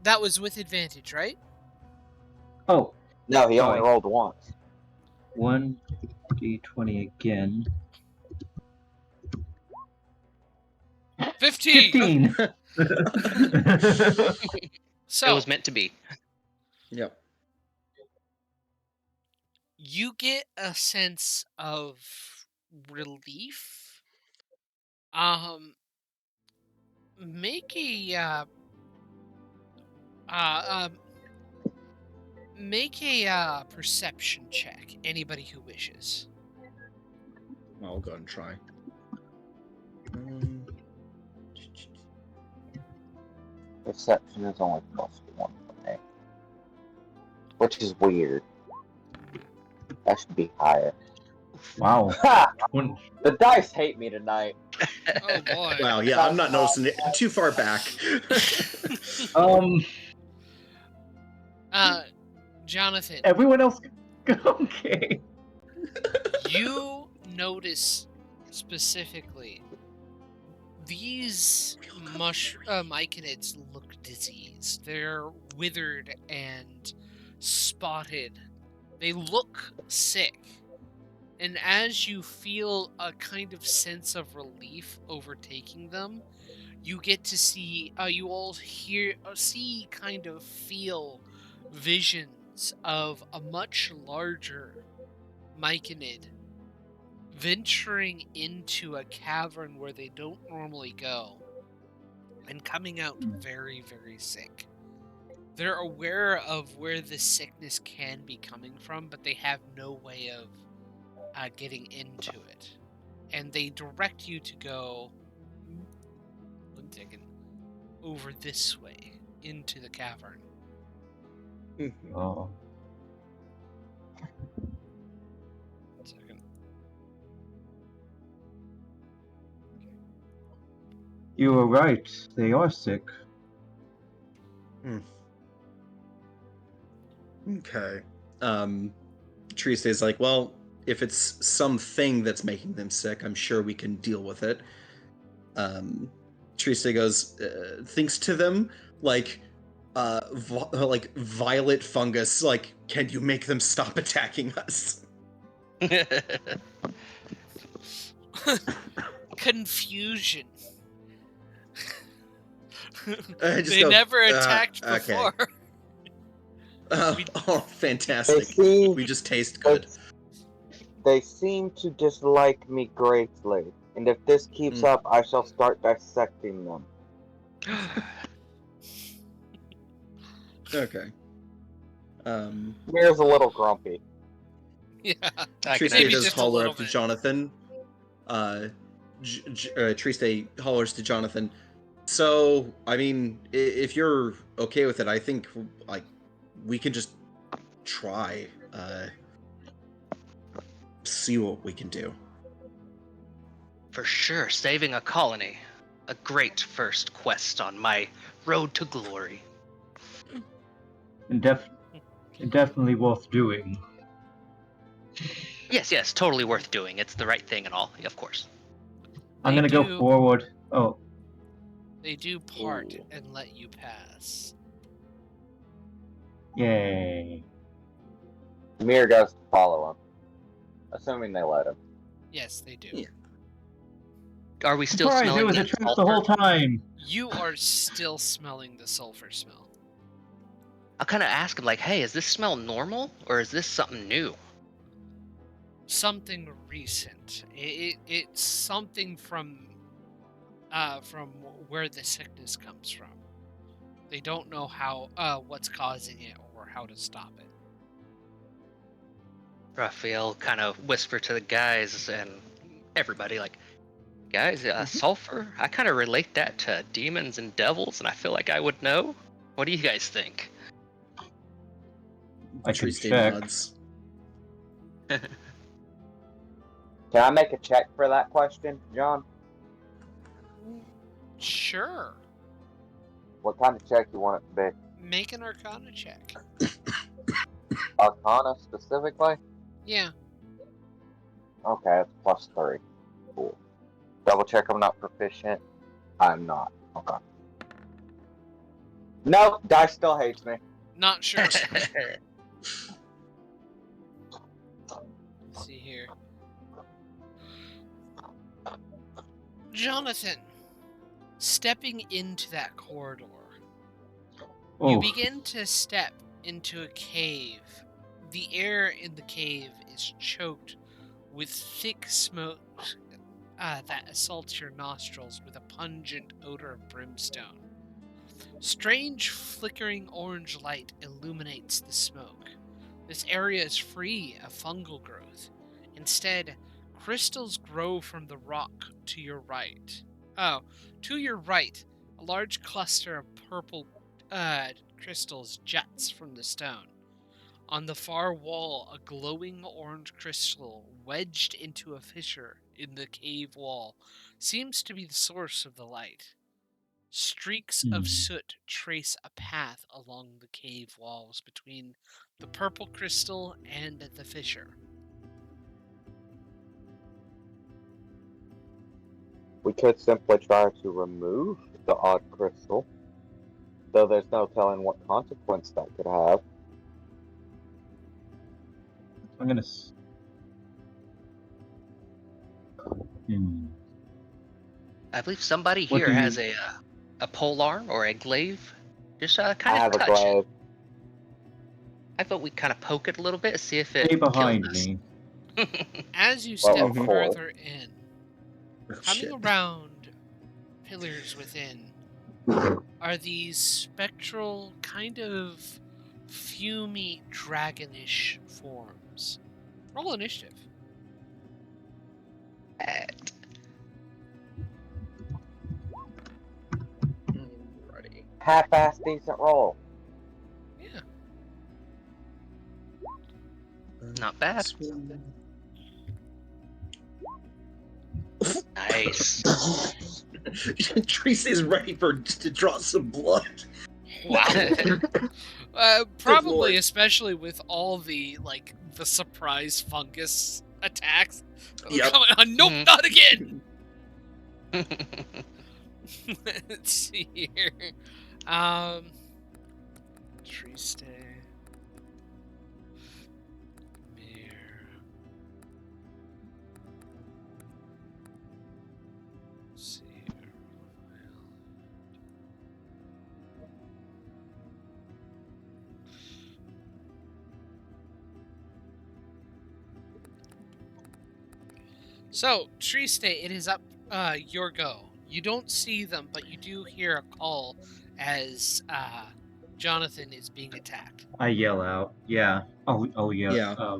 That was with advantage, right? Oh. No, he only rolled once. 1d20 again. 15. 15. So it was meant to be. Yep. You get a sense of relief. Make a perception check. Anybody who wishes. I'll go and try. Perception is only +1 for me, which is weird. That should be higher. Wow. Ha! The dice hate me tonight. Oh boy. Wow, yeah, I'm not noticing it. Too far back. Jonathan. Everyone else. Okay. You notice specifically these myconids look diseased. They're withered and spotted. They look sick. And as you feel a kind of sense of relief overtaking them, you get to see, you all feel visions of a much larger myconid venturing into a cavern where they don't normally go and coming out very, very sick. They're aware of where the sickness can be coming from, but they have no way of getting into it. And they direct you to go 1 second, over this way into the cavern. Oh. 1 second. You were right. They are sick. Okay. Triste's like, well, if it's something that's making them sick, I'm sure we can deal with it. Triste goes, thinks to them, like, like violet fungus. Like, can you make them stop attacking us? Confusion. Just They go, never attacked okay. before. Oh, fantastic! seem- We just taste good. They seem to dislike me greatly, and if this keeps up, I shall start dissecting them. Okay. Mir's a little grumpy. Yeah. Triste maybe does just a holler little up to bit. Jonathan. Triste hollers to Jonathan. So, I mean, if you're okay with it, I think like we can just try, see what we can do. For sure, saving a colony. A great first quest on my road to glory. And definitely worth doing. Yes, totally worth doing. It's the right thing and all, of course. I'm gonna go forward. Oh, They do part Ooh. and let you pass. yay. Mir goes to follow him, assuming they let him. Yes, they do. Yeah. Are we still Surprise, smelling it was a that trap the sulfur? whole time. You are still smelling the sulfur smell. I'll kind of ask him, like, hey, is this smell normal or is this something new? Something recent. It's something from where the sickness comes from. They don't know how what's causing it or how to stop it. Raphael kind of whisper to the guys and everybody, like, guys, sulfur, I kind of relate that to demons and devils, and I feel like I would know. What do you guys think? I can Triste check. nods. Can I make a check for that question, John? Sure. What kind of check you want it to be? Make an Arcana check. Arcana specifically? Yeah. Okay, it's +3. Cool. Double check I'm not proficient. I'm not. Okay. Nope, dice still hates me. Not sure. Let's see here. Jonathan, stepping into that corridor, you Oh, begin to step into a cave. The air in the cave is choked with thick smoke that assaults your nostrils with a pungent odor of brimstone. Strange flickering orange light illuminates the smoke. This area is free of fungal growth. Instead, crystals grow from the rock to your right. Oh, to your right, a large cluster of purple crystals juts from the stone. On the far wall, a glowing orange crystal wedged into a fissure in the cave wall seems to be the source of the light. Streaks of soot trace a path along the cave walls between the purple crystal and the fissure. We could simply try to remove the odd crystal, though there's no telling what consequence that could have. I'm gonna. I believe somebody What here do you- has a polearm or a glaive. Just I kind have of a touch it. glaive. I thought we'd kind of poke it a little bit, see if it Stay behind kills us. me. As you Well, step of course. further in, Oh, coming shit. around pillars within, are these spectral, kind of fumey, dragonish forms. Roll initiative. Alrighty. Half-ass decent roll. Yeah. Not bad. Nice. Triste is ready to draw some blood. Wow. Lord. Probably, especially with all the surprise fungus attacks. Yep. Coming on. Nope, Mhm. not again. Let's see here. Tree stay. Mirror. Let's see here. So, Tree Stay, it is up your go. You don't see them, but you do hear a call as Jonathan is being attacked. I yell out. Yeah. I'll yell. Yeah.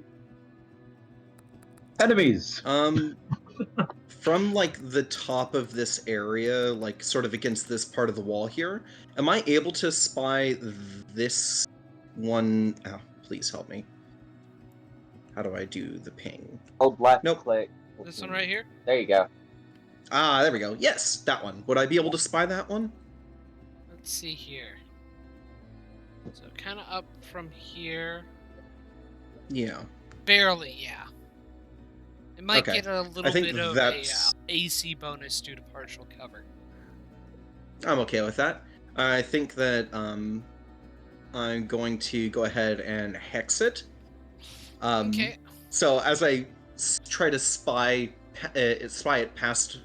Enemies! From like the top of this area, like sort of against this part of the wall here, am I able to spy this one? Oh, please help me. How do I do the ping? Hold left Nope. click. This one right here? There you go. Ah, there we go. Yes, that one. Would I be able to spy that one? Let's see here. So kind of up from here. Yeah. Barely, yeah. It might Okay. get a little think bit of that's- a AC bonus due to partial cover. I'm okay with that. I think that I'm going to go ahead and hex it. Okay. So as I try to spy it past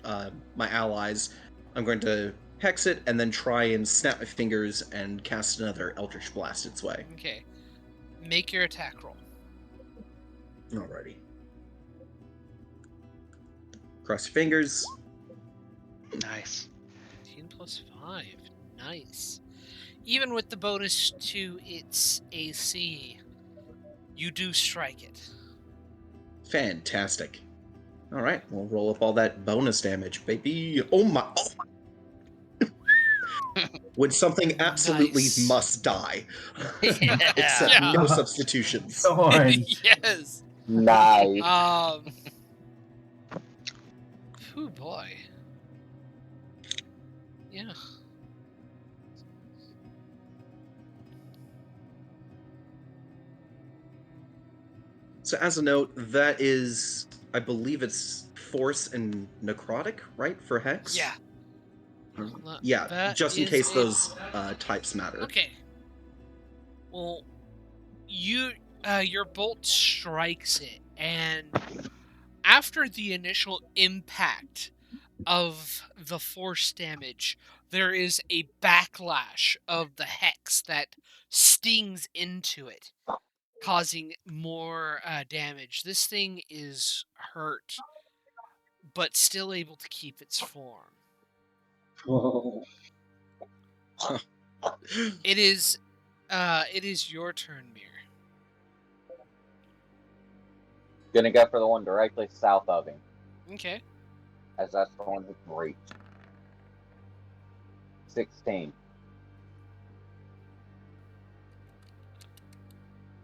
my allies, I'm going to hex it and then try and snap my fingers and cast another Eldritch Blast its way. Okay. Make your attack roll. Alrighty. Cross your fingers. Nice. 10 plus 5. Nice. Even with the bonus to its AC, you do strike it. Fantastic. Alright, we'll roll up all that bonus damage, baby. Oh my. Oh. When something absolutely Nice. must die. Yeah. Except Yeah. no substitutions. Darn. Yes. Nice. Oh boy. Yeah. So as a note, that is, I believe it's Force and Necrotic, right, for Hex? Yeah. Yeah, That just in is case it. those types matter. Okay. Well, your bolt strikes it, and after the initial impact of the force damage, there is a backlash of the hex that stings into it, causing more damage. This thing is hurt, but still able to keep its form. Whoa. It is your turn, Mir. Gonna go for the one directly south of him, Okay. as that's the one who can reach. 16.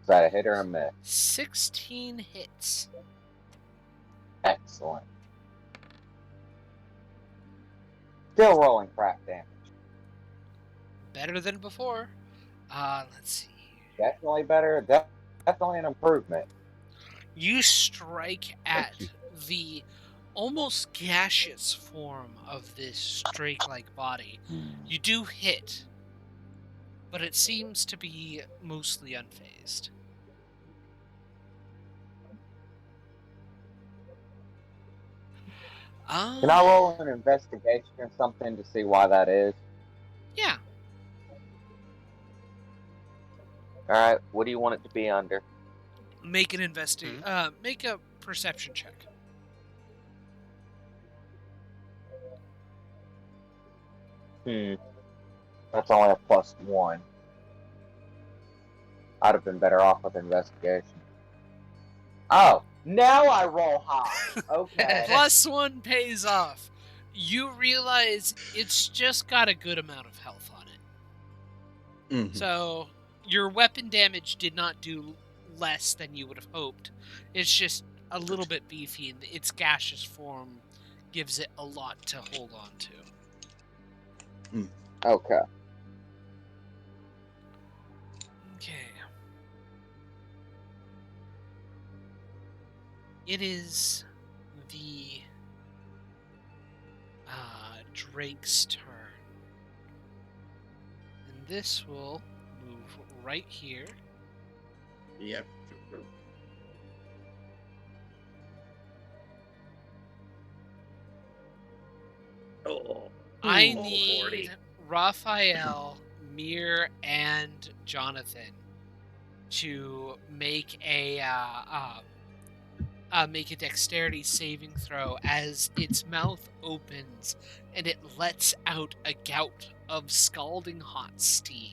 Is that a hit or a miss? 16 hits. Excellent. Still rolling crap damage. Better than before. Let's see. Definitely better. Definitely an improvement. You strike at you. the almost gaseous form of this drake-like body. You do hit, but it seems to be mostly unfazed. Can I roll an investigation or something to see why that is? Yeah. Alright, what do you want it to be under? Make an make a perception check. That's only a +1. I'd have been better off with investigation. Oh, now I roll high. Okay. +1 pays off. You realize it's just got a good amount of health on it. Mhm. So your weapon damage did not do less than you would have hoped. It's just a little bit beefy, and its gaseous form gives it a lot to hold on to. Okay. Okay. It is the Drake's turn. And this will move right here. Yep. Oh. I Oh, need 40. Raphael, Mir, and Jonathan to make a dexterity saving throw as its mouth opens and it lets out a gout of scalding hot steam.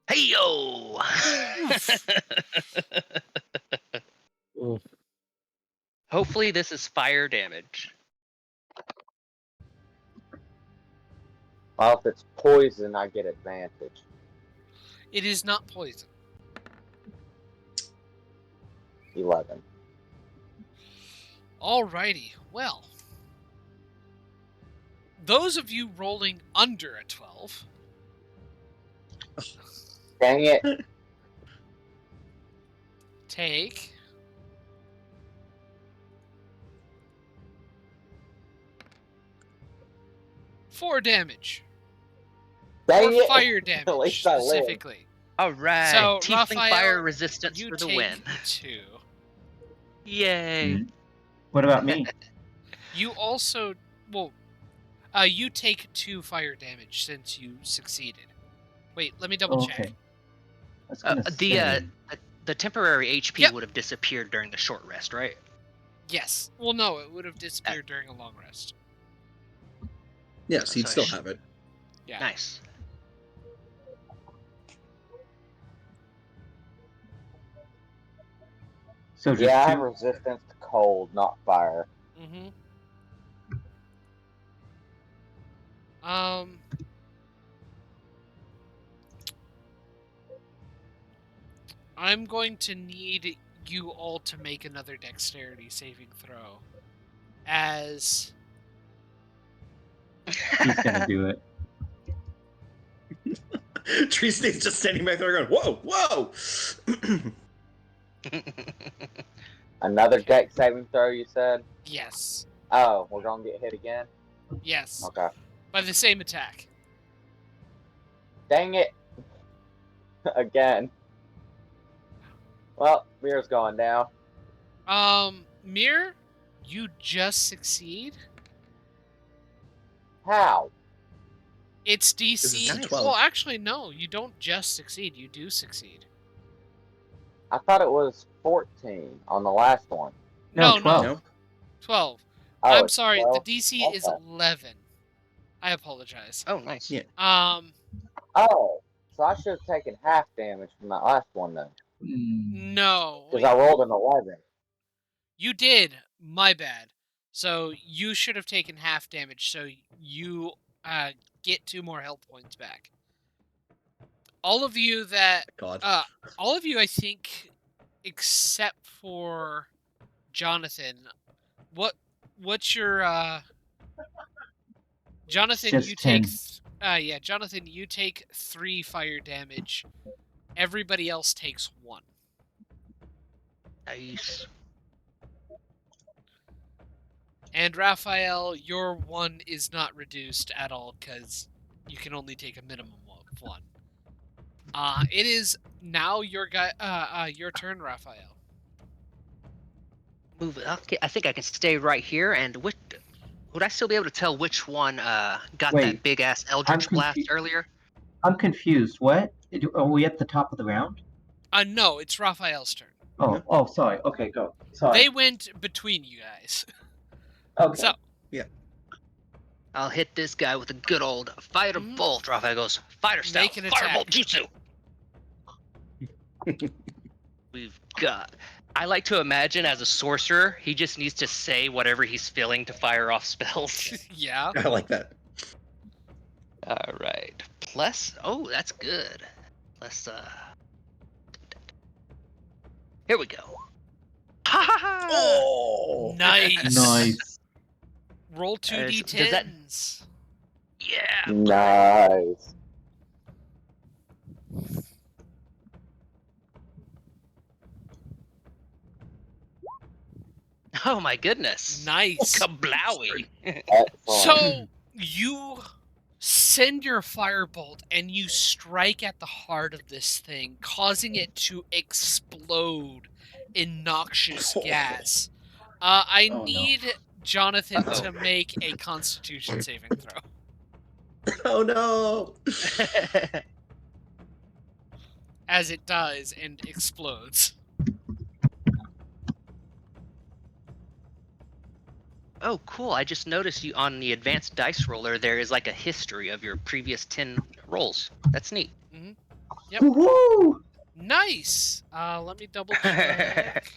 Hey yo! Oof. Hopefully this is fire damage. Well, if it's poison, I get advantage. It is not poison. 11. Alrighty, well. Those of you rolling under a 12, Dang it. take 4 damage. Dang Or it. fire At damage, least I live. specifically. All right, So, tiefling Raphael, fire resistance You for the take win. 2. Yay! What about me? You also, you take 2 fire damage since you succeeded. Wait, let me double check. Okay. I was gonna say. The temporary HP Yep. would have disappeared during the short rest, right? Yes. Well, no, it would have disappeared during a long rest. Yes, he'd So still sh- have it. Yeah. Nice. So just Yeah, I have two. resistance to cold, not fire. Mm-hmm. I'm going to need you all to make another dexterity saving throw. As He's gonna do it. Tree State's just standing back there going, whoa, whoa! Another deck saving throw, you said? yes. Oh, we're gonna get hit again? Yes. Okay. By the same attack. Dang it. Again. Well, Mirror's going down. Mir, you just succeed. How? It's This is DC. 12. Well, actually, no. You don't just succeed. You do succeed. I thought it was 14 on the last one. No, 12. No? 12. Oh, I'm it's sorry. 12? The DC is Okay. 11. I apologize. Oh, nice. Yeah. Oh, so I should have taken half damage from that last one then. No. Because I rolled an 11. You did. My bad. So you should have taken half damage. So you get 2 more health points back. All of you that, God. all of you, I think, except for Jonathan. What's your Jonathan? Just You 10. take Jonathan. You take 3 fire damage. Everybody else takes 1. Nice. And Raphael, your 1 is not reduced at all because you can only take a minimum of 1. It is now your turn, Raphael. Move. Okay, I think I can stay right here. And would I still be able to tell which one got Wait, that big ass Eldritch Blast confused. earlier? I'm confused. What? Are we at the top of the round? No, it's Raphael's turn. Oh, sorry. Okay, go. Sorry. They went between you guys. Okay. So, I'll hit this guy with a good old Fighter Mhm. Bolt. Raphael goes, Fighter Style, Make an Firebolt attack. Jutsu. We've got... I like to imagine as a sorcerer, he just needs to say whatever he's feeling to fire off spells. yeah. I like that. All right. Plus, oh, that's good. Let's here we go. Ha ha ha! Oh! Nice. Nice. Roll 2 Does d10s. that- Yeah. Nice. Oh my goodness. Nice. Kablowy. Excellent. So, You send your firebolt and you strike at the heart of this thing, causing it to explode in noxious gas. I Oh, no. need Jonathan Uh-oh. to make a Constitution saving throw. Oh no! As it does and explodes. Oh, cool. I just noticed you on the advanced dice roller, there is like a history of your previous 10 rolls. That's neat. Yep. Woohoo! Nice! Let me double check.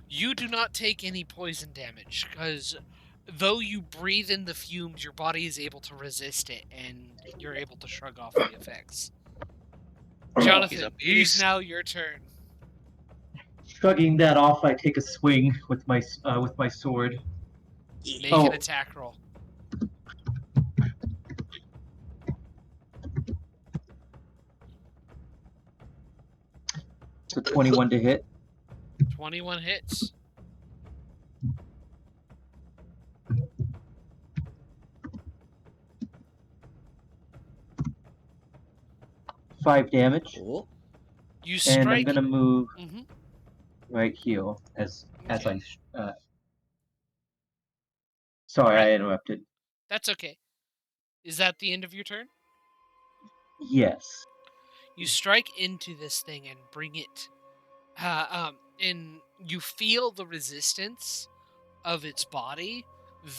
You do not take any poison damage, because though you breathe in the fumes, your body is able to resist it, and you're able to shrug off the effects. Jonathan, it is now your turn. Shrugging that off, I take a swing with my sword. Make Oh. an attack roll. So 21 to hit. 21 hits. Five damage. Cool. You And I'm strike. gonna move Mhm. right here as Okay. I. Sorry, Alright. I interrupted. That's okay. Is that the end of your turn? Yes. You strike into this thing and bring it. And you feel the resistance of its body,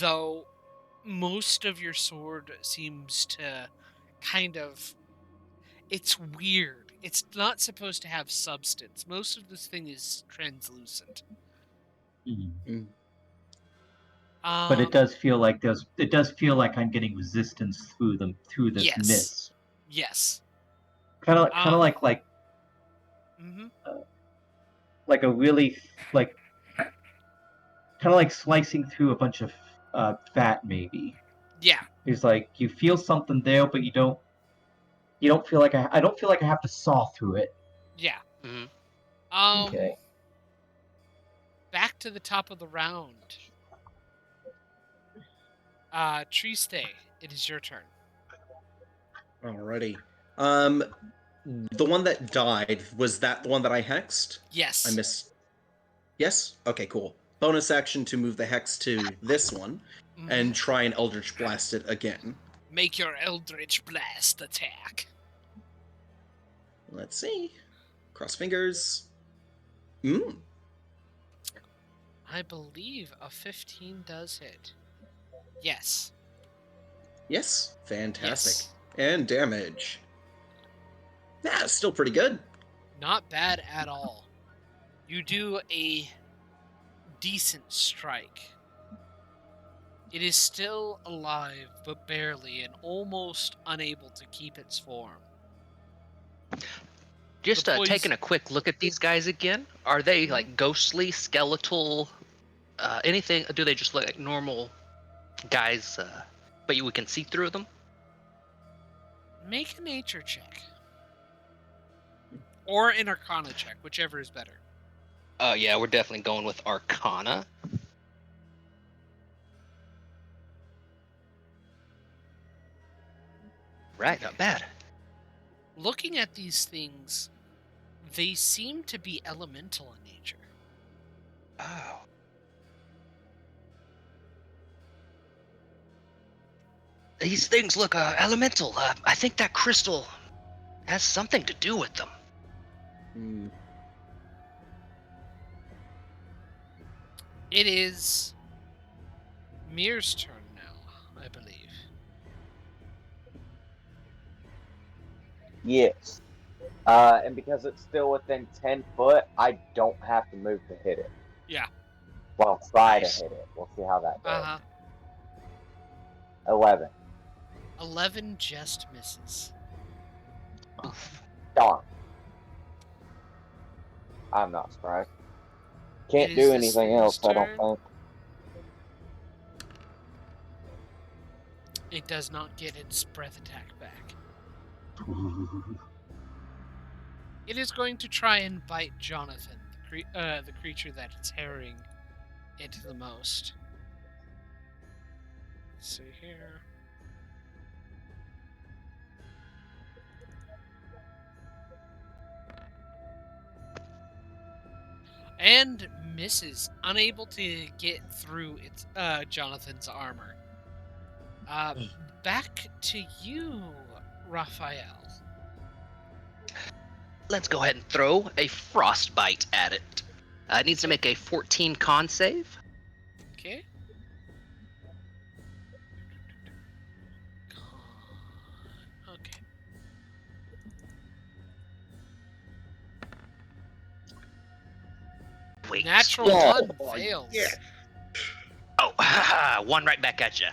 though most of your sword seems to kind of. It's weird. It's not supposed to have substance. Most of this thing is translucent. Mhm. Um, But it does feel like I'm getting resistance through this Yes. mist. Yes. Kind of Mhm. like a really like kind of like slicing through a bunch of fat maybe. Yeah. It's like you feel something there, but you don't feel like I don't feel like I have to saw through it. Yeah. Mhm. Okay. Back to the top of the round. Triste, it is your turn. Alrighty. The one that died, was that the one that I hexed? Yes. I missed. Yes? Okay, cool. Bonus action to move the hex to this one and Mhm. try and Eldritch Blast it again. Make your Eldritch Blast attack. Let's see. Cross fingers. I believe a 15 does hit. Yes. Yes. Fantastic. Yes. And damage. Yeah, still pretty good. Not bad at all. You do a decent strike. It is still alive, but barely, and almost unable to keep its form. Just The poison- taking a quick look at these guys again. Are they Mhm. like ghostly, skeletal, anything? Do they just look like normal guys, but we can see through them? Make a nature check. Or an arcana check, whichever is better. Yeah, we're definitely going with Arcana. Right, not bad. Looking at these things, they seem to be elemental in nature. Oh. These things look elemental. I think that crystal has something to do with them. It is Mir's turn now, I believe. Yes. And because it's still within 10 foot, I don't have to move to hit it. Yeah. Well, try Nice. to hit it. We'll see how that goes. Uh-huh. 11. 11 just misses. Darn. I'm not surprised. Can't It do is the anything sword's else, I don't turn. think. It does not get its breath attack back. It is going to try and bite Jonathan, the creature that it's harrying. into the most. Let's see here. And misses, unable to get through its Jonathan's armor. Back to you, Raphael. Let's go ahead and throw a frostbite at it. It needs to make a 14 con save. Okay. Okay. Wait. Natural Yeah. one fails. Yeah. Oh, one right back at you.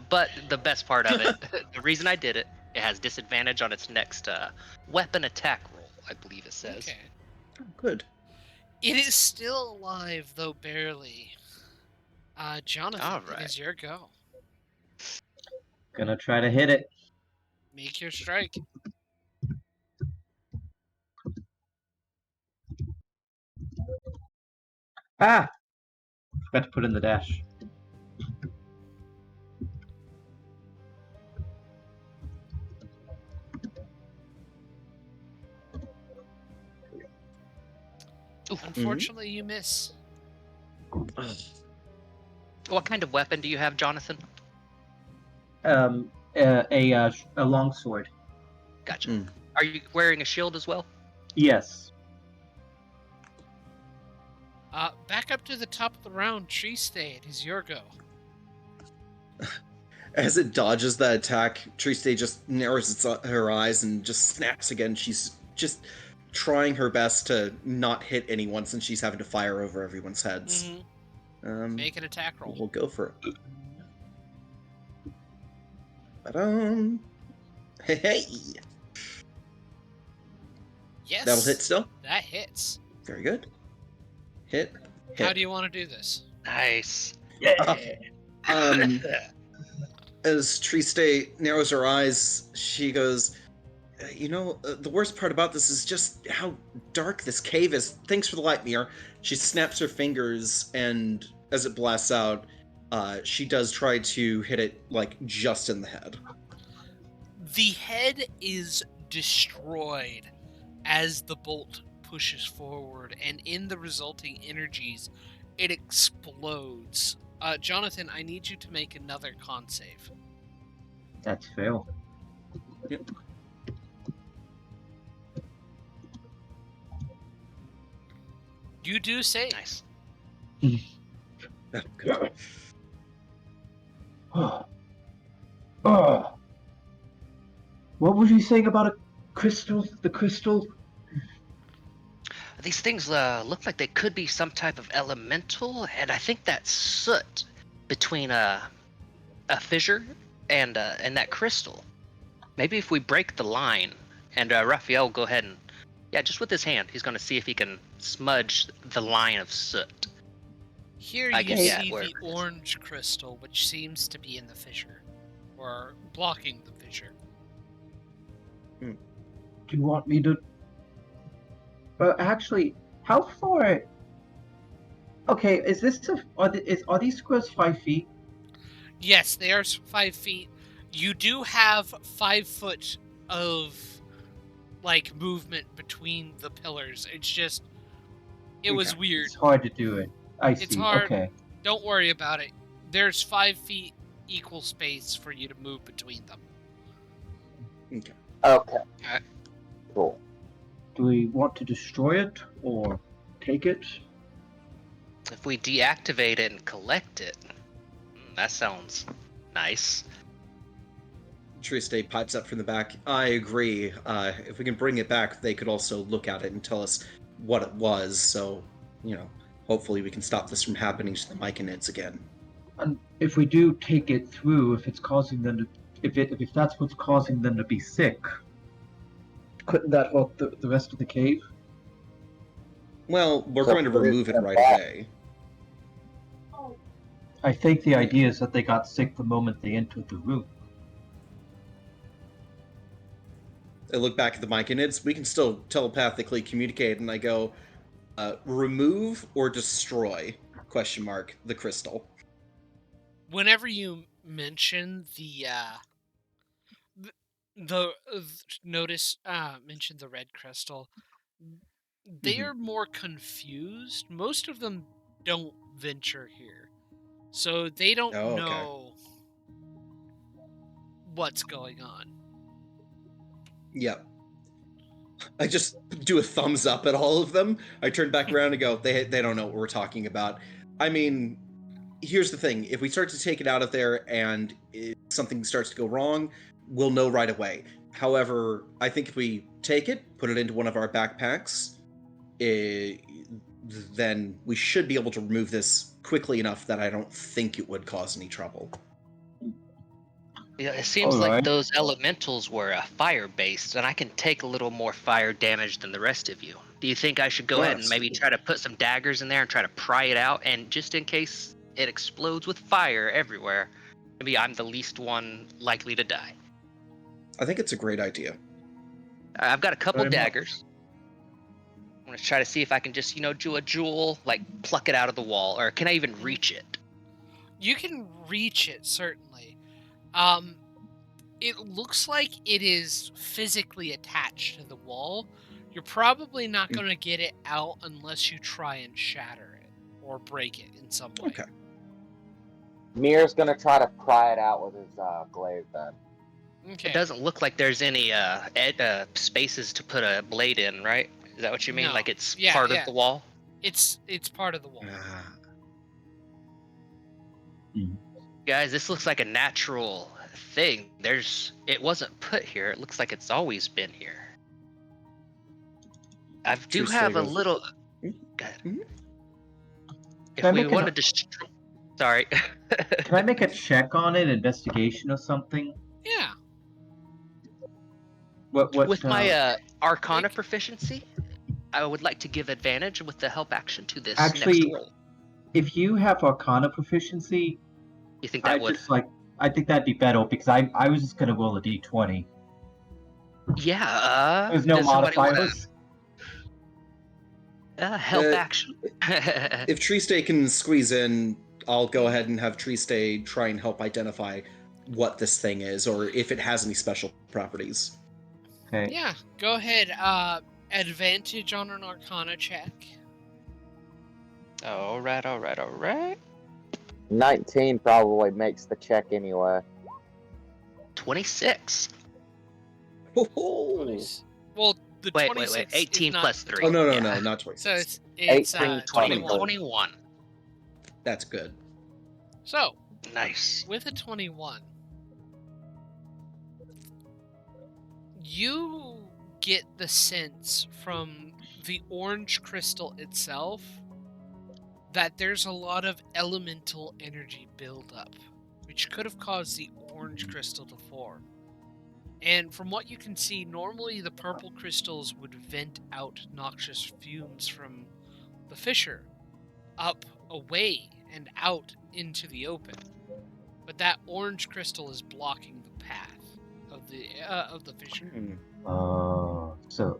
But the best part of it, the reason I did it, it has disadvantage on its next weapon attack roll, I believe it says. Okay. Good. It is still alive, though barely. Jonathan, All it right. is your go. Gonna try to hit it. Make your strike. Ah! Forgot to put in the dash. Unfortunately, you miss. What kind of weapon do you have, Jonathan? A longsword. Gotcha. Mm. Are you wearing a shield as well? Yes. Back up to the top of the round, Tree Stay. It is your go. As it dodges that attack, Triste just narrows her eyes and just snaps again. She's just trying her best to not hit anyone since she's having to fire over everyone's heads. Make an attack roll. We'll go for it. Ba-dum. Hey! Yes. That'll hit still? That hits. Very good. Hit. How do you want to do this? Nice. As Triste narrows her eyes, she goes, the worst part about this is just how dark this cave is. Thanks for the light, Mir. She snaps her fingers, and as it blasts out, she does try to hit it, just in the head. The head is destroyed as the bolt pushes forward, and in the resulting energies, it explodes. Jonathan, I need you to make another con save. That's fail. Yep. You do save. Nice. Good. What was you saying about a crystal? The crystal? These things look like they could be some type of elemental, and I think that soot between a fissure and that crystal. Maybe if we break the line, and Raphael go ahead and, just with his hand, he's going to see if he can smudge the line of soot. Here I you guess, see wherever the it is. orange crystal, which seems to be in the fissure, or blocking the fissure. Do you want me to? Actually, how far? Okay, is this are these squares 5 feet? Yes, they are 5 feet. You do have 5 foot of movement between the pillars. It's just it was Okay. weird. It's hard to do it. I see. It's hard. Okay. Don't worry about it. There's 5 feet equal space for you to move between them. Okay. Okay. Alright. Cool. Do we want to destroy it or take it? If we deactivate it and collect it, that sounds nice. Triste pipes up from the back. I agree. If we can bring it back, they could also look at it and tell us what it was. So, hopefully we can stop this from happening to the Myconids again. And if we do take it through, if it's causing them to, if that's what's causing them to be sick, couldn't that help the rest of the cave? Well, we're So going to put it remove it in right back. away. I think the idea is that they got sick the moment they entered the room. I look back at the Myconids. We can still telepathically communicate, and I go, remove or destroy? the crystal. Whenever you mention mention the red crystal, they are more confused. Most of them don't venture here, so they don't Oh, okay. know what's going on. Yep. I just do a thumbs up at all of them. I turn back around and go, they don't know what we're talking about. I mean, here's the thing. If we start to take it out of there and something starts to go wrong, we'll know right away. However, I think if we take it, put it into one of our backpacks, then we should be able to remove this quickly enough that I don't think it would cause any trouble. Yeah, it seems like Alright. those elementals were fire-based, and I can take a little more fire damage than the rest of you. Do you think I should go ahead and Yes. maybe try to put some daggers in there and try to pry it out, and just in case it explodes with fire everywhere, maybe I'm the least one likely to die? I think it's a great idea. I've got a couple Very much. daggers. I'm gonna try to see if I can just, do a jewel, like pluck it out of the wall, or can I even reach it? You can reach it, certainly. It looks like it is physically attached to the wall. You're probably not going to get it out unless you try and shatter it or break it in some way. Okay. Mir's gonna try to pry it out with his glaive then. Okay. It doesn't look like there's any spaces to put a blade in, right? Is that what you mean? No. Like it's Yeah, part yeah. of the wall? It's part of the wall. Guys, this looks like a natural thing. It wasn't put here. It looks like it's always been here. I do True have a statement. little. Mhm. Go ahead. Mhm. Can I If we make an- want to destroy. Sorry. Can I make a check on it, investigation or something? Yeah. What? With my Arcana Like- proficiency, I would like to give advantage with the help action to this Actually, next roll. if you have Arcana proficiency, You think that would? I think that'd be better because I was just gonna roll a d20. Yeah. There's no does somebody wanna- modifiers. Help action. If Triste can squeeze in, I'll go ahead and have Triste try and help identify what this thing is, or if it has any special properties. Okay. Yeah. Go ahead. Advantage on an Arcana check. all right. 19 probably makes the check anyway. 26. Oh, Nice. Well, the Wait. 26 18 is not plus the 3. Oh, no, Yeah. not 26. So it's 18, 21. 21. That's good. So Nice. with a 21, you get the sense from the orange crystal itself that there's a lot of elemental energy buildup, which could have caused the orange crystal to form. And from what you can see, normally the purple crystals would vent out noxious fumes from the fissure up, away, and out into the open. But that orange crystal is blocking the path of the fissure. Oh, so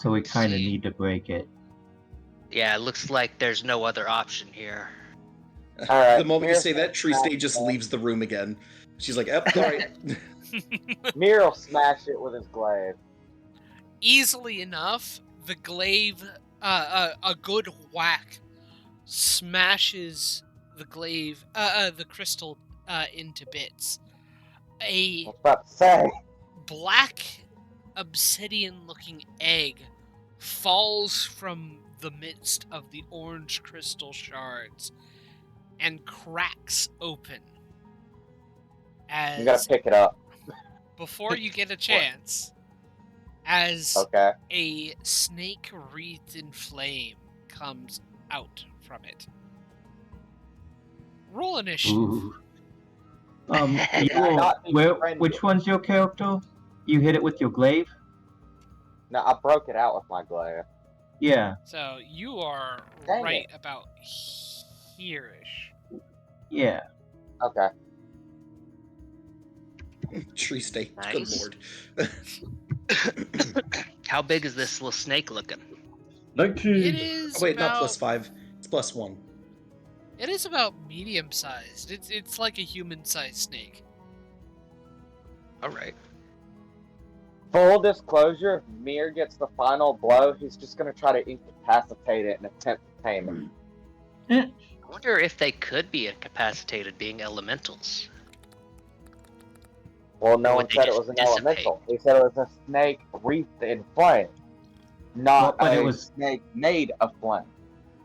we kind of See. need to break it. Yeah, it looks like there's no other option here. Alright, The moment you Mir- say that, Triste just leaves the room again. She's like, "Yep, all right." Mir will smash it with his glaive. Easily enough, the glaive, a good whack, smashes the glaive, the crystal, into bits. A I was about to say. black obsidian-looking egg falls from the midst of the orange crystal shards and cracks open. You gotta As pick it up. before you get a chance, as Okay. a snake wreathed in flame comes out from it. Roll initiative. Ooh. Yeah, you not be friendly. which one's your character? You hit it with your glaive? No, I broke it out with my glaive. Yeah. So you are Dang right about here-ish. Yeah. Okay. Triste, good Nice. lord. How big is this little snake looking? 19. It is Oh, wait, about, not +5. It's +1. It is about medium-sized. It's like a human-sized snake. All right. Full disclosure, if Mir gets the final blow, he's just gonna try to incapacitate it and attempt to tame it. I wonder if they could be incapacitated being elementals. Well, Or no would one they said it just was an dissipate? elemental. He said it was a snake wreathed in flame, not Well, but a it was- snake made of flame.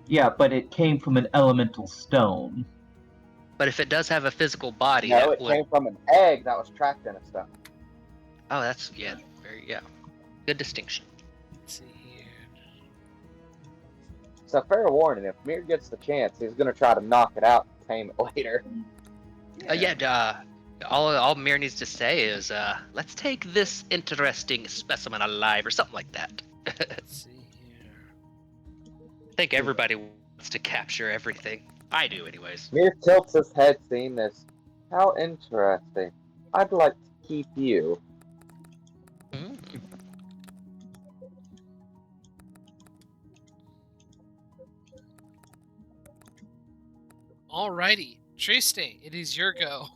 Yeah, but it came from an elemental stone. But if it does have a physical body, No, that it would. came from an egg that was trapped in a stone. Oh, that's good distinction. Let's see here. So fair warning, if Mir gets the chance, he's gonna try to knock it out and tame it later. All Mir needs to say is, let's take this interesting specimen alive, or something like that. Let's see here. I think everybody wants to capture everything. I do, anyways. Mir tilts his head, seeing this. How interesting. I'd like to keep you. Mm. Alrighty, Triste, it is your go.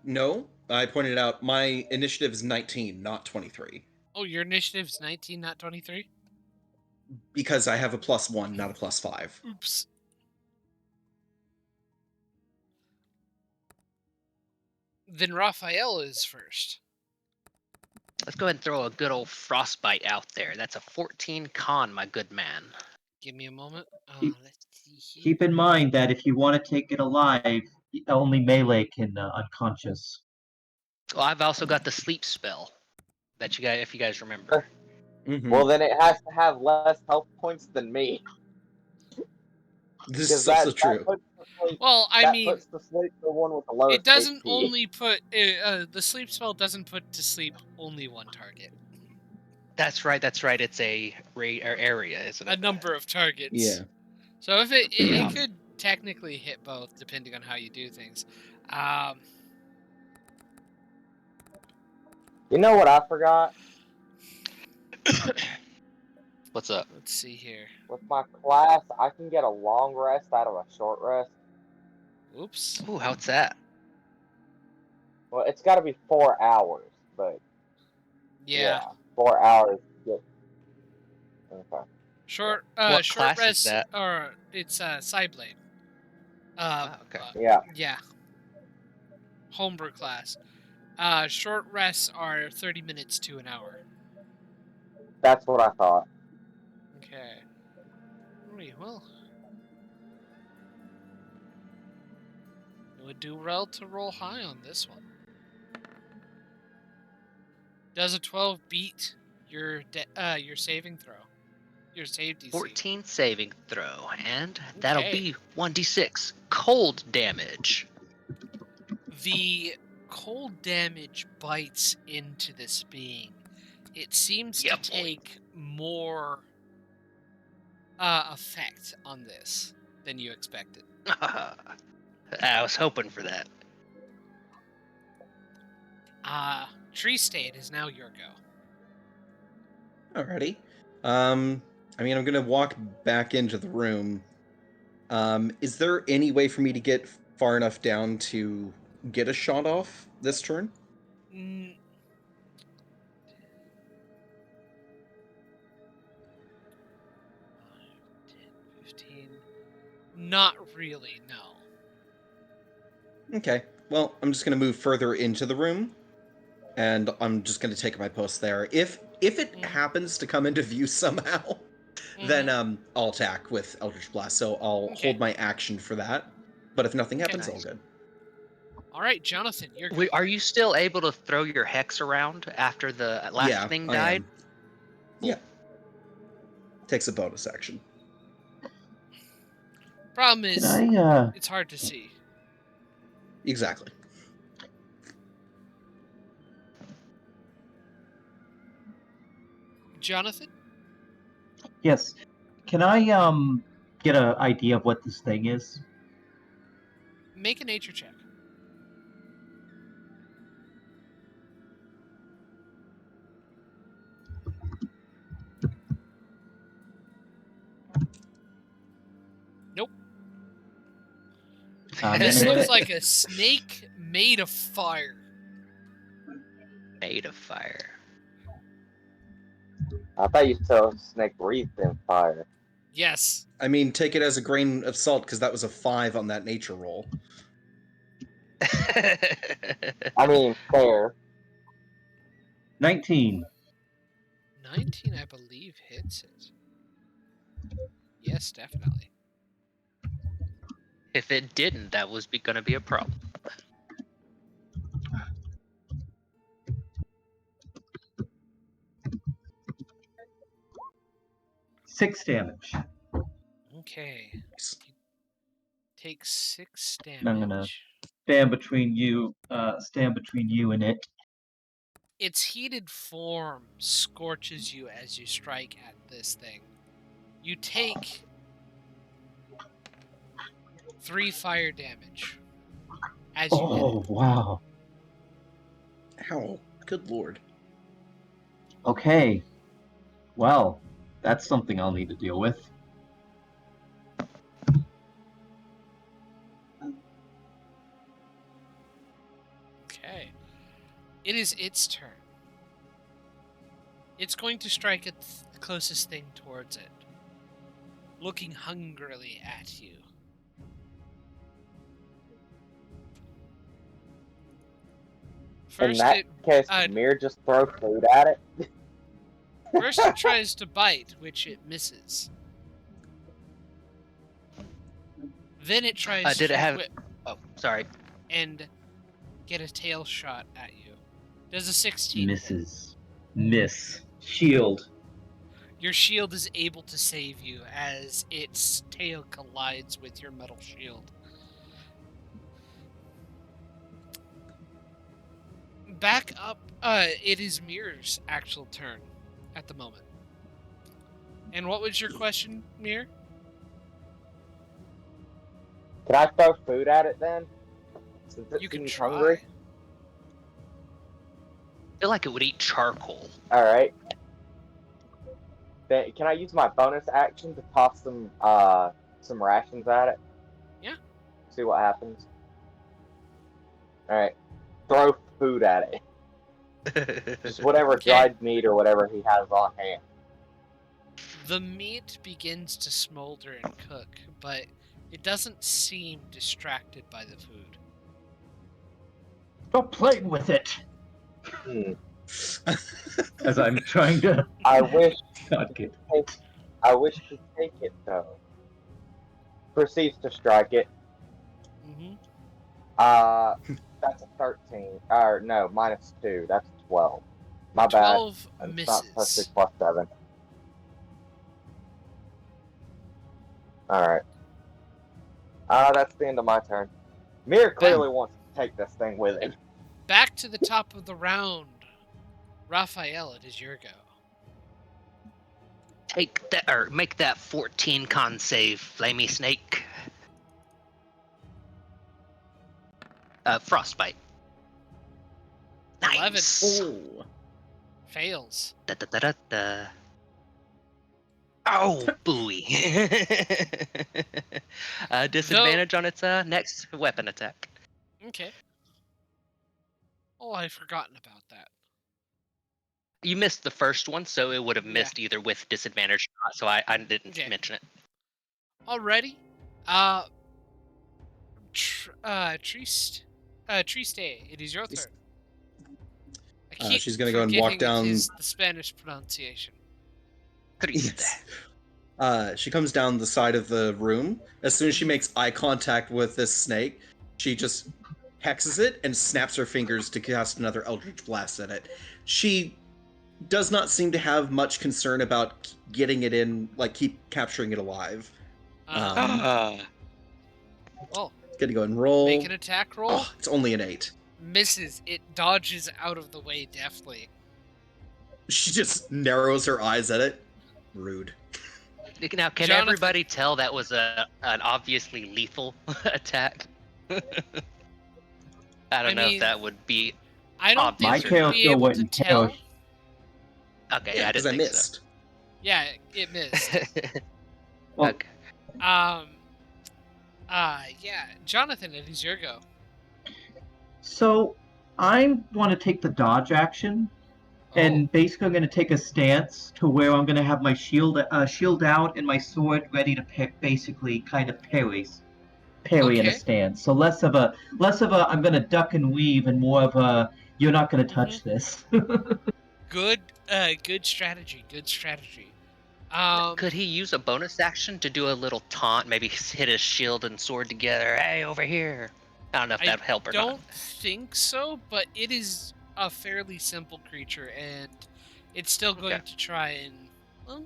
No. I pointed out my initiative is 19, not 23. Oh, your initiative's 19, not 23? Because I have a +1, not a +5. Oops. Then Raphael is first. Let's go ahead and throw a good old frostbite out there. That's a 14 con, my good man. Give me a moment. Keep- Let's see here. Keep in mind that if you want to take it alive, only melee can unconscious. Well, I've also got the sleep spell. That you guys, if you guys remember. Mm-hmm. Well, then it has to have less health points than me. This Because is also true. puts to sleep, Well, I that mean, puts to sleep the one with the lowest it doesn't HP. only put the sleep spell doesn't put to sleep only one target. That's right. It's a area, isn't it? A number of targets. Yeah. So if it Yeah. could technically hit both, depending on how you do things. You know what I forgot? What's up? Let's see here. With my class, I can get a long rest out of a short rest. Oops. Ooh, how's that? Well, it's got to be 4 hours, but Yeah. 4 hours. Okay. Short What short class is rest that? or it's Psyblade. Okay. Yeah. Homebrew class. Short rests are 30 minutes to an hour. That's what I thought. Okay. Alright, well. It would do well to roll high on this one. Does a 12 beat your saving throw? Your save DC? 14 saving throw, and that'll Okay. be 1d6 cold damage. The cold damage bites into this being. It seems Yeah, to boy. take more effect on this than you expected. I was hoping for that. Tree State is now your go. Alrighty. I'm gonna walk back into the room. Is there any way for me to get far enough down to get a shot off this turn? 10, 15. Not really, no. Okay. Well, I'm just gonna move further into the room, and I'm just gonna take my post there. If it happens to come into view somehow, then I'll attack with Eldritch Blast. So I'll hold my action for that. But if nothing happens, all nice. good. Alright, Jonathan, you're go. Are you still able to throw your hex around after the last thing I died? am. Yeah. Takes a bonus action. Problem is, Can I, it's hard to see. Exactly. Jonathan? yes. Can I, get an idea of what this thing is? Make a nature check. This in a looks minute. like a snake made of fire. Made of fire. I thought you saw a snake wreathed in fire. Yes. I mean, take it as a grain of salt because that was a 5 on that nature roll. I mean, fair. 19. 19, I believe, hits it. Yes, definitely. If it didn't, that was going to be a problem. 6 damage. Okay. Nice. Take 6 damage. And I'm gonna stand between you and it. Its heated form scorches you as you strike at this thing. You take 3 fire damage as you hit Oh, it. wow. Ow. Good lord. Okay. Well, that's something I'll need to deal with. Okay. It is its turn. It's going to strike at the closest thing towards it, looking hungrily at you. In First, that it case, Mir just throw food at it. first it tries to bite, which it misses. Then it tries Did to it have? whip Oh, sorry. and get a tail shot at you. Does a 16 hit? Misses. Miss. Shield. Your shield is able to save you as its tail collides with your metal shield. Back up, it is Mir's actual turn at the moment. And what was your question, Mir? Can I throw food at it then? Since it You can seems try. hungry. I feel like it would eat charcoal. All right. Then, can I use my bonus action to toss some rations at it? Yeah. See what happens. All right. Throw food at it. Just whatever Okay. dried meat or whatever he has on hand. The meat begins to smolder and cook, but it doesn't seem distracted by the food. Stop playing with it! Hmm. As I'm trying to I wish not get. I wish to take it though. Proceeds to strike it. Mm-hmm. That's a 13. Or no, -2. That's 12. My bad. 12 It's not supposed to misses. be +7. Alright. That's the end of my turn. Mir clearly wants to take this thing with him. Back to the top of the round. Raphael, it is your go. Take that, or make that 14 con save, Flamey Snake. Frostbite. 11. Nice. Oh. Fails. Da, da, da, da, da. Oh, booey. Disadvantage on its next weapon attack. Okay. Oh, I'd forgotten about that. You missed the first one, so it would have Yeah. missed either with disadvantage or not, so I didn't Okay. mention it. Alrighty. Triste, it is your turn. I keep She's gonna go and walk forgetting down. it is the Spanish pronunciation. Yes. She comes down the side of the room. As soon as she makes eye contact with this snake, she just hexes it and snaps her fingers to cast another Eldritch Blast at it. She does not seem to have much concern about getting it in, like keep capturing it alive. Well, Gonna go and roll. make an attack roll. Oh, it's only an 8. Misses. It dodges out of the way deftly. She just narrows her eyes at it. Rude. Now, can Jonathan- everybody tell that was an obviously lethal attack? I don't know mean, if that would be. I don't My think you'd be character able to wouldn't tell. tell. Okay, Yeah, I because didn't I think missed. Yeah, it missed. so. Well, Okay. Yeah, Jonathan, it is your go. So I want to take the dodge action, and basically I'm going to take a stance to where I'm going to have my shield out and my sword ready to basically kind of parry in a Okay. stance. So less of a I'm going to duck and weave, and more of a you're not going to touch this. Good strategy. Good strategy. Could he use a bonus action to do a little taunt? Maybe hit his shield and sword together. Hey, over here. I don't know if I that'd help or not. don't think so, but it is a fairly simple creature, and it's still going Okay. to try and. Well,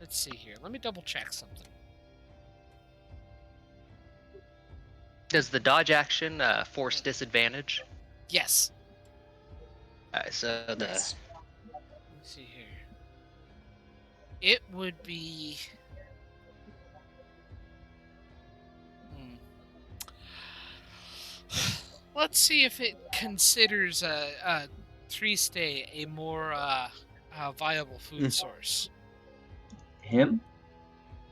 let's see here. Let me double check something. Does the dodge action force disadvantage? Yes. Alright, so the Nice. Let's see here. It would be. Let's see if it considers a tree stay a more viable food source. Him?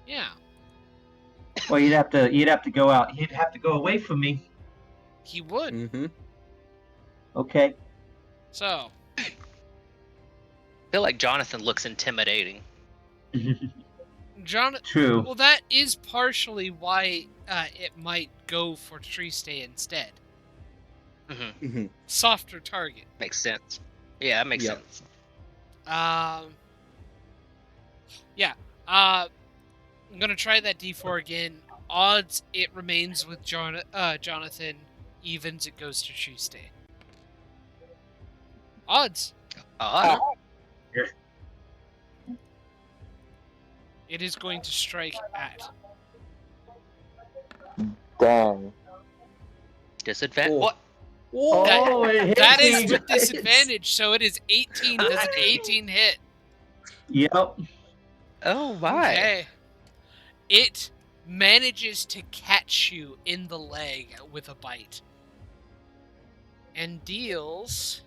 Yeah, Well, you'd have to go out. He'd have to go away from me. he would. Mm-hmm. Okay. So, I feel like Jonathan looks intimidating. True. well, that is partially why it might go for tree stay instead. Mm-hmm. Mm-hmm. Softer target. Makes sense. Yeah, that makes Yep. sense. Yeah. I'm gonna try that D4 again. Odds it remains with Jonathan. Evens it goes to tree stay. Odds. It is going to strike at. Dang. Disadvantage. Oh. What? Oh, it hit That me. is with disadvantage, so it is 18. Does an 18 hit? Yep. Oh my. Okay. It manages to catch you in the leg with a bite. And deals...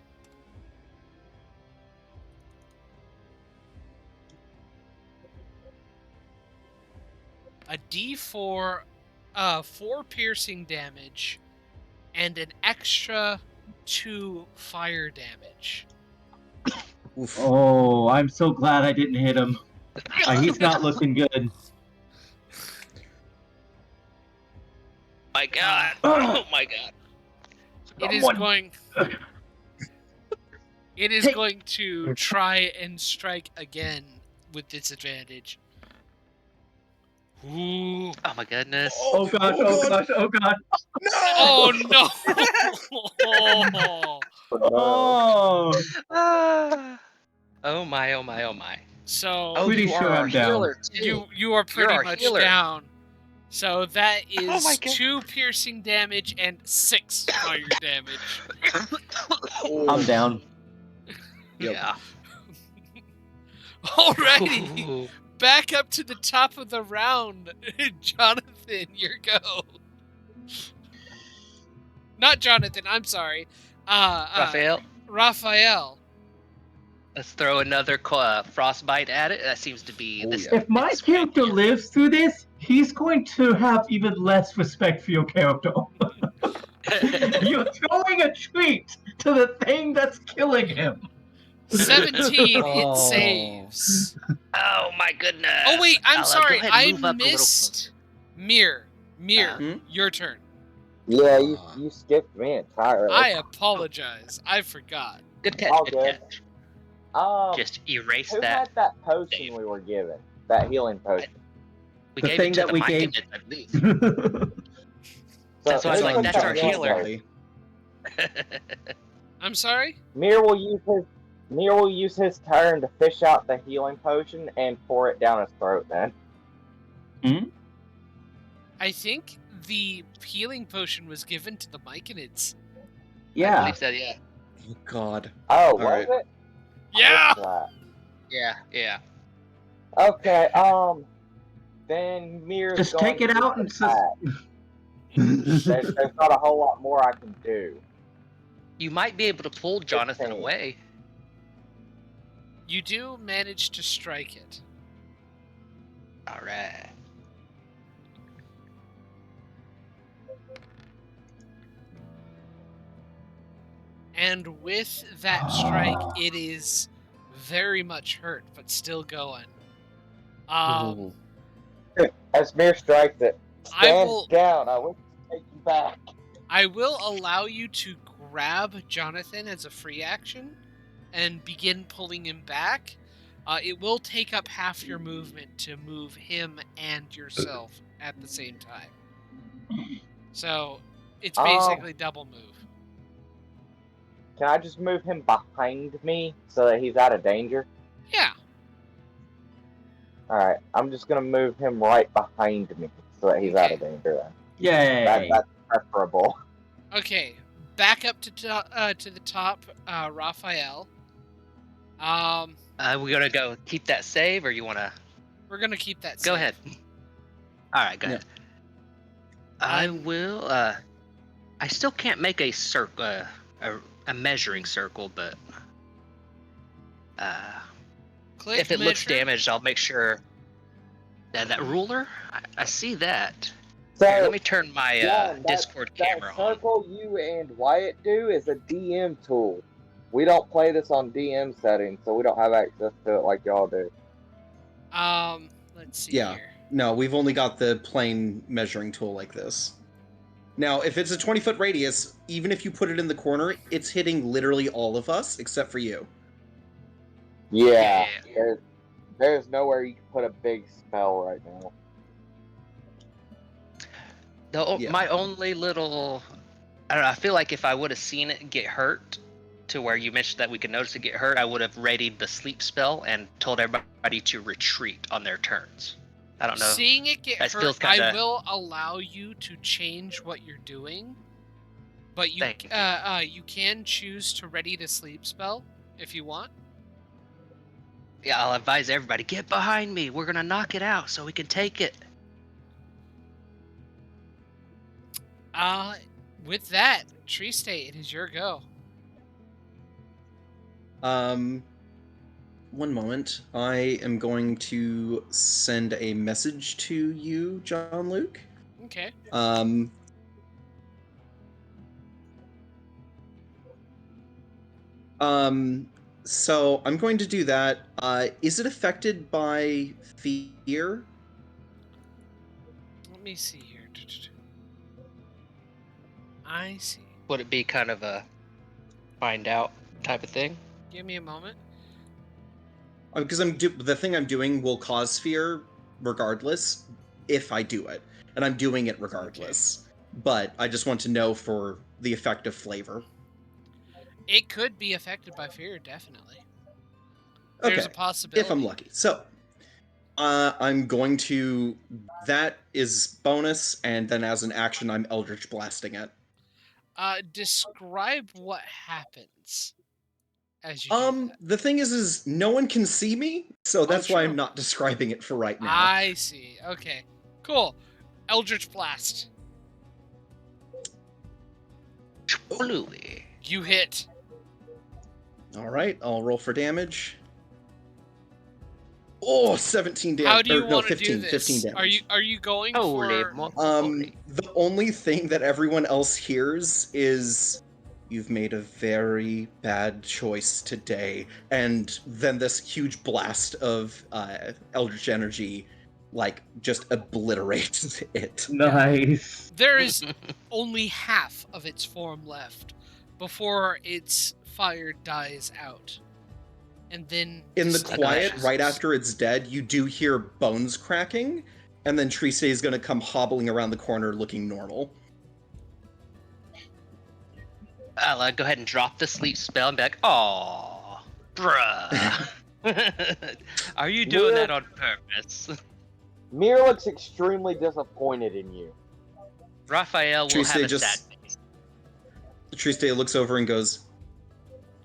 a D4, 4 piercing damage, and an extra 2 fire damage. Oof. Oh, I'm so glad I didn't hit him. He's not looking good. My God. Oh my God. It is Someone- going... It is going to try and strike again with disadvantage. Ooh. Oh my goodness. Oh gosh, oh gosh, oh gosh. No! Oh no! Oh, Ah. Oh my, oh my, oh my. So Oh, Pretty you sure are our I'm down. healer too. you are pretty our much healer. down. So that Oh my is God. 2 piercing damage and 6 fire damage. I'm down. Yep. Yeah. Alrighty, Ooh. back up to the top of the round. Jonathan, your go. Not Jonathan, I'm sorry. Raphael, Raphael. let's throw another frostbite at it. That seems to be Oh, this. yeah. If my it's character right lives through this, he's going to have even less respect for your character. here. You're throwing a treat to the thing that's killing him. 17, it Oh. saves. Oh my goodness. Oh wait, I'm I'll, sorry, go ahead I and move up a little missed Mir. Hmm? Your turn. Yeah, you skipped me entirely. I apologize. I forgot. Good catch. All Good good. catch. Just erase Who that. had that potion Dave. we were given? That healing potion. We The gave thing it to that the we Mike gave- at least. So That's why I was who like, took that's that our healing healer. potion? I'm sorry? Mir will use his turn to fish out the healing potion and pour it down his throat. Then I think the healing potion was given to the Myconids. I Yeah. believe so, yeah. Oh, God. was right. it? Yeah! What's that? Yeah. Okay. Then Mir's Just going take it to out and attack. There's not a whole lot more I can do. You might be able to pull Jonathan 15. away. You do manage to strike it. Alright. And with that strike, it is very much hurt, but still going. Esmir strikes it. I Stand will down. I wish to take you back. I will allow you to grab Jonathan as a free action and begin pulling him back. It will take up half your movement to move him and yourself at the same time. So it's basically double move. Can I just move him behind me so that he's out of danger? Yeah. Alright, I'm just gonna move him right behind me so that he's out of danger then. Yay! That's preferable. Okay. Back up to the top, Raphael. We gonna go keep that save, or you wanna? We're gonna keep that. Go save. ahead. All right, go ahead. I I'm- will. I still can't make a circle, a measuring circle, but Click if it looks measure. damaged, I'll make sure. That ruler, I see that. So, Here, let me turn my John, Discord camera that on. circle you and Wyatt do is a DM tool. We don't play this on DM settings, so we don't have access to it like y'all do. Let's see Yeah. here. No, we've only got the plain measuring tool like this. Now, if it's a 20-foot radius, even if you put it in the corner, it's hitting literally all of us except for you. Yeah, there's nowhere you can put a big spell right now. Yeah. My only little, I don't know. I feel like if I would have seen it get hurt, to where you mentioned that we could notice it get hurt, I would have readied the sleep spell and told everybody to retreat on their turns. I don't know. Seeing it get That hurt, feels kinda- I will allow you to change what you're doing, but you Thank you. you can choose to ready the sleep spell if you want. Yeah, I'll advise everybody, get behind me. We're gonna knock it out so we can take it. With that, Tree State, it is your go. One moment. I am going to send a message to you, John Luke. Okay. So I'm going to do that. Is it affected by fear? Let me see here. I see. Would it be kind of a find out type of thing? Give me a moment. Because the thing I'm doing will cause fear regardless if I do it, and I'm doing it regardless. But I just want to know for the effect of flavor. It could be affected by fear, definitely. There's a possibility. If I'm lucky. So, I'm going to... That is bonus, and then as an action, I'm Eldritch Blasting it. Describe what happens as you do that. The thing is no one can see me, so that's why true. I'm not describing it for right now. I see. Okay. Cool. Eldritch Blast. Bluey. You hit. Alright, I'll roll for damage. Oh, 17 damage. How do you want to 15, do this? 15 damage. Are you going Holy for... moly. The only thing that everyone else hears is, "You've made a very bad choice today," and then this huge blast of Eldritch energy, like, just obliterates it. Nice. There is only half of its form left before its fire dies out. And then... In the just quiet, ashes. right after it's dead, you do hear bones cracking, and then Triste is going to come hobbling around the corner looking normal. I'll go ahead and drop the sleep spell and be like, "Aw, bruh." Are you doing that on purpose? Mir looks extremely disappointed in you. Raphael will Triste have a just- sad face. Triste looks over and goes,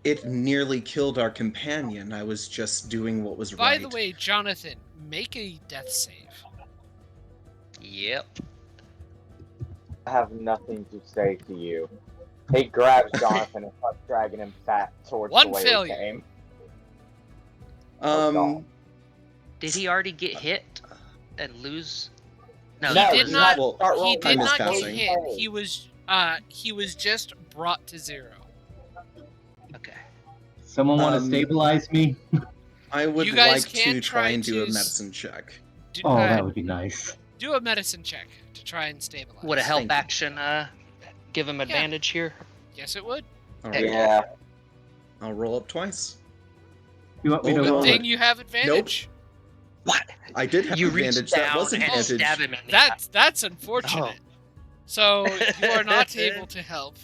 "It nearly killed our companion. I was just doing what was By right." the way, Jonathan, make a death save. Yep. I have nothing to say to you. He grabs Jonathan and starts dragging him back towards One the way failure. he came. Um, Did he already get hit and lose? No, He you did were not. Well, Start He rolling did I'm not get miscasting. hit. He was just brought to 0. Okay. Someone want to Um, stabilize me? I would You guys like can to try try and do a to medicine check. Oh, that would be nice. do a medicine check to try and stabilize. Would a help Thank you. action give him advantage here? Yes, it would. All Heck right. Yeah. I'll roll up twice. You want me Oh, to God. roll Good it? thing you have advantage. What? I did have You advantage. reach That down was and advantage. stab him in the eye. That's unfortunate. So you are not able to help.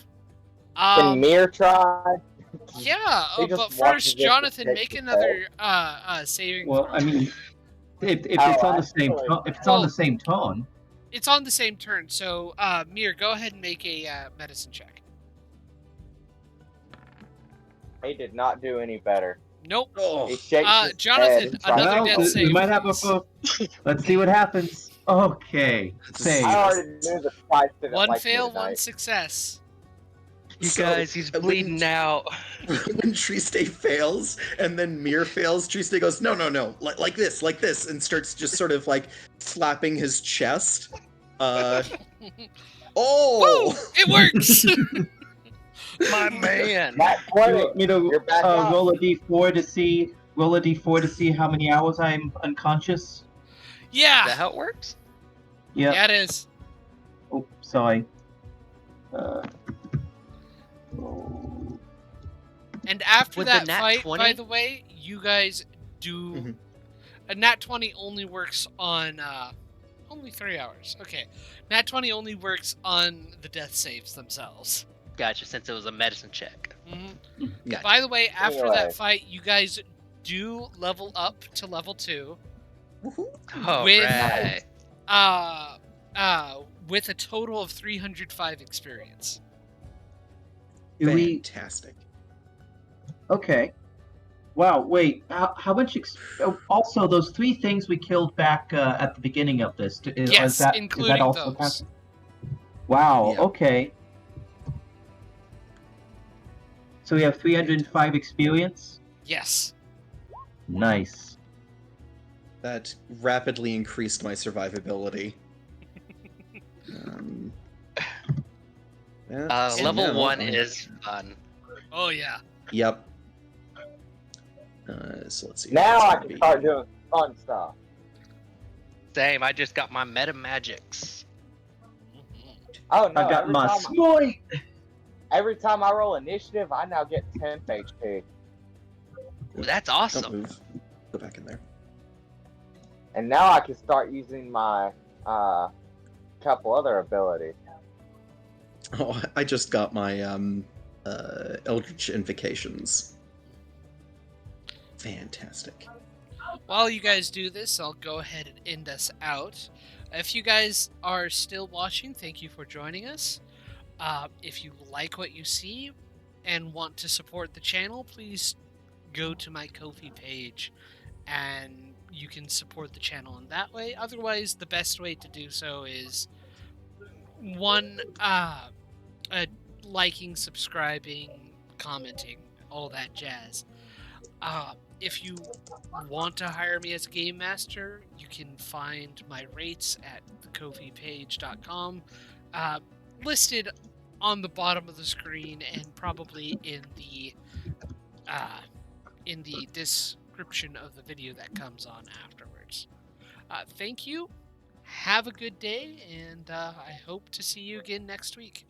Can Mir try? Yeah, He just but watches first, it Jonathan, take make the another saving Well, throw. I mean, if Oh, it's on the same actually- tone, if it's Well- on the same tone, It's on the same turn, so Mir, go ahead and make a medicine check. He did not do any better. Nope. Oh, He shakes his Jonathan, head and tries another to death roll. save, we might have please. Let's see what happens. Okay, That's a save. I already knew the price didn't One like me fail, tonight. one success. You So, guys, he's when- bleeding out. when Triste fails and then Mir fails, Triste goes, no, like this, and starts just sort of like slapping his chest. Oh! Woo! It works! My man. That You 20. want me to You're back up. roll a d4 to see how many hours I'm unconscious? Is that Yeah! how it works? Yeah. Yeah, it is. Oh, sorry. And after With the that nat fight, 20? by the way, you guys do... Mhm. A nat 20 only works on... only 3 hours. Okay. Nat 20 only works on the death saves themselves. Gotcha, since it was a medicine check. Mhm. Gotcha. By the way, after Anyway. that fight, you guys do level up to level 2. All With- right. With a total of 305 experience. Do we? Fantastic. Okay. Wow. Wait. How much? Also, those 3 things we killed back at the beginning of this. Yes, is that including also those. count? Wow. Yeah. Okay. So we have 305 experience. Yes. Nice. That rapidly increased my survivability. Yeah, so Level now 1 I'm- is fun. Oh, yeah. Yep. So let's see. Now It's I gonna can be- start doing fun stuff. Same, I just got my meta magics. Oh no! I got my time, smite. every time I roll initiative, I now get 10 HP. Ooh, that's Don't awesome. move. Go back in there. And now I can start using my couple other abilities. Oh, I just got my Eldritch Invocations. Fantastic. While you guys do this, I'll go ahead and end us out. If you guys are still watching, thank you for joining us. If you like what you see and want to support the channel, please go to my Ko-fi page and you can support the channel in that way. Otherwise, the best way to do so is liking, subscribing, commenting, all that jazz. If you want to hire me as a game master, you can find my rates at thekofipage.com, listed on the bottom of the screen and probably in the description of the video that comes on afterwards. Thank you. Have a good day, and I hope to see you again next week.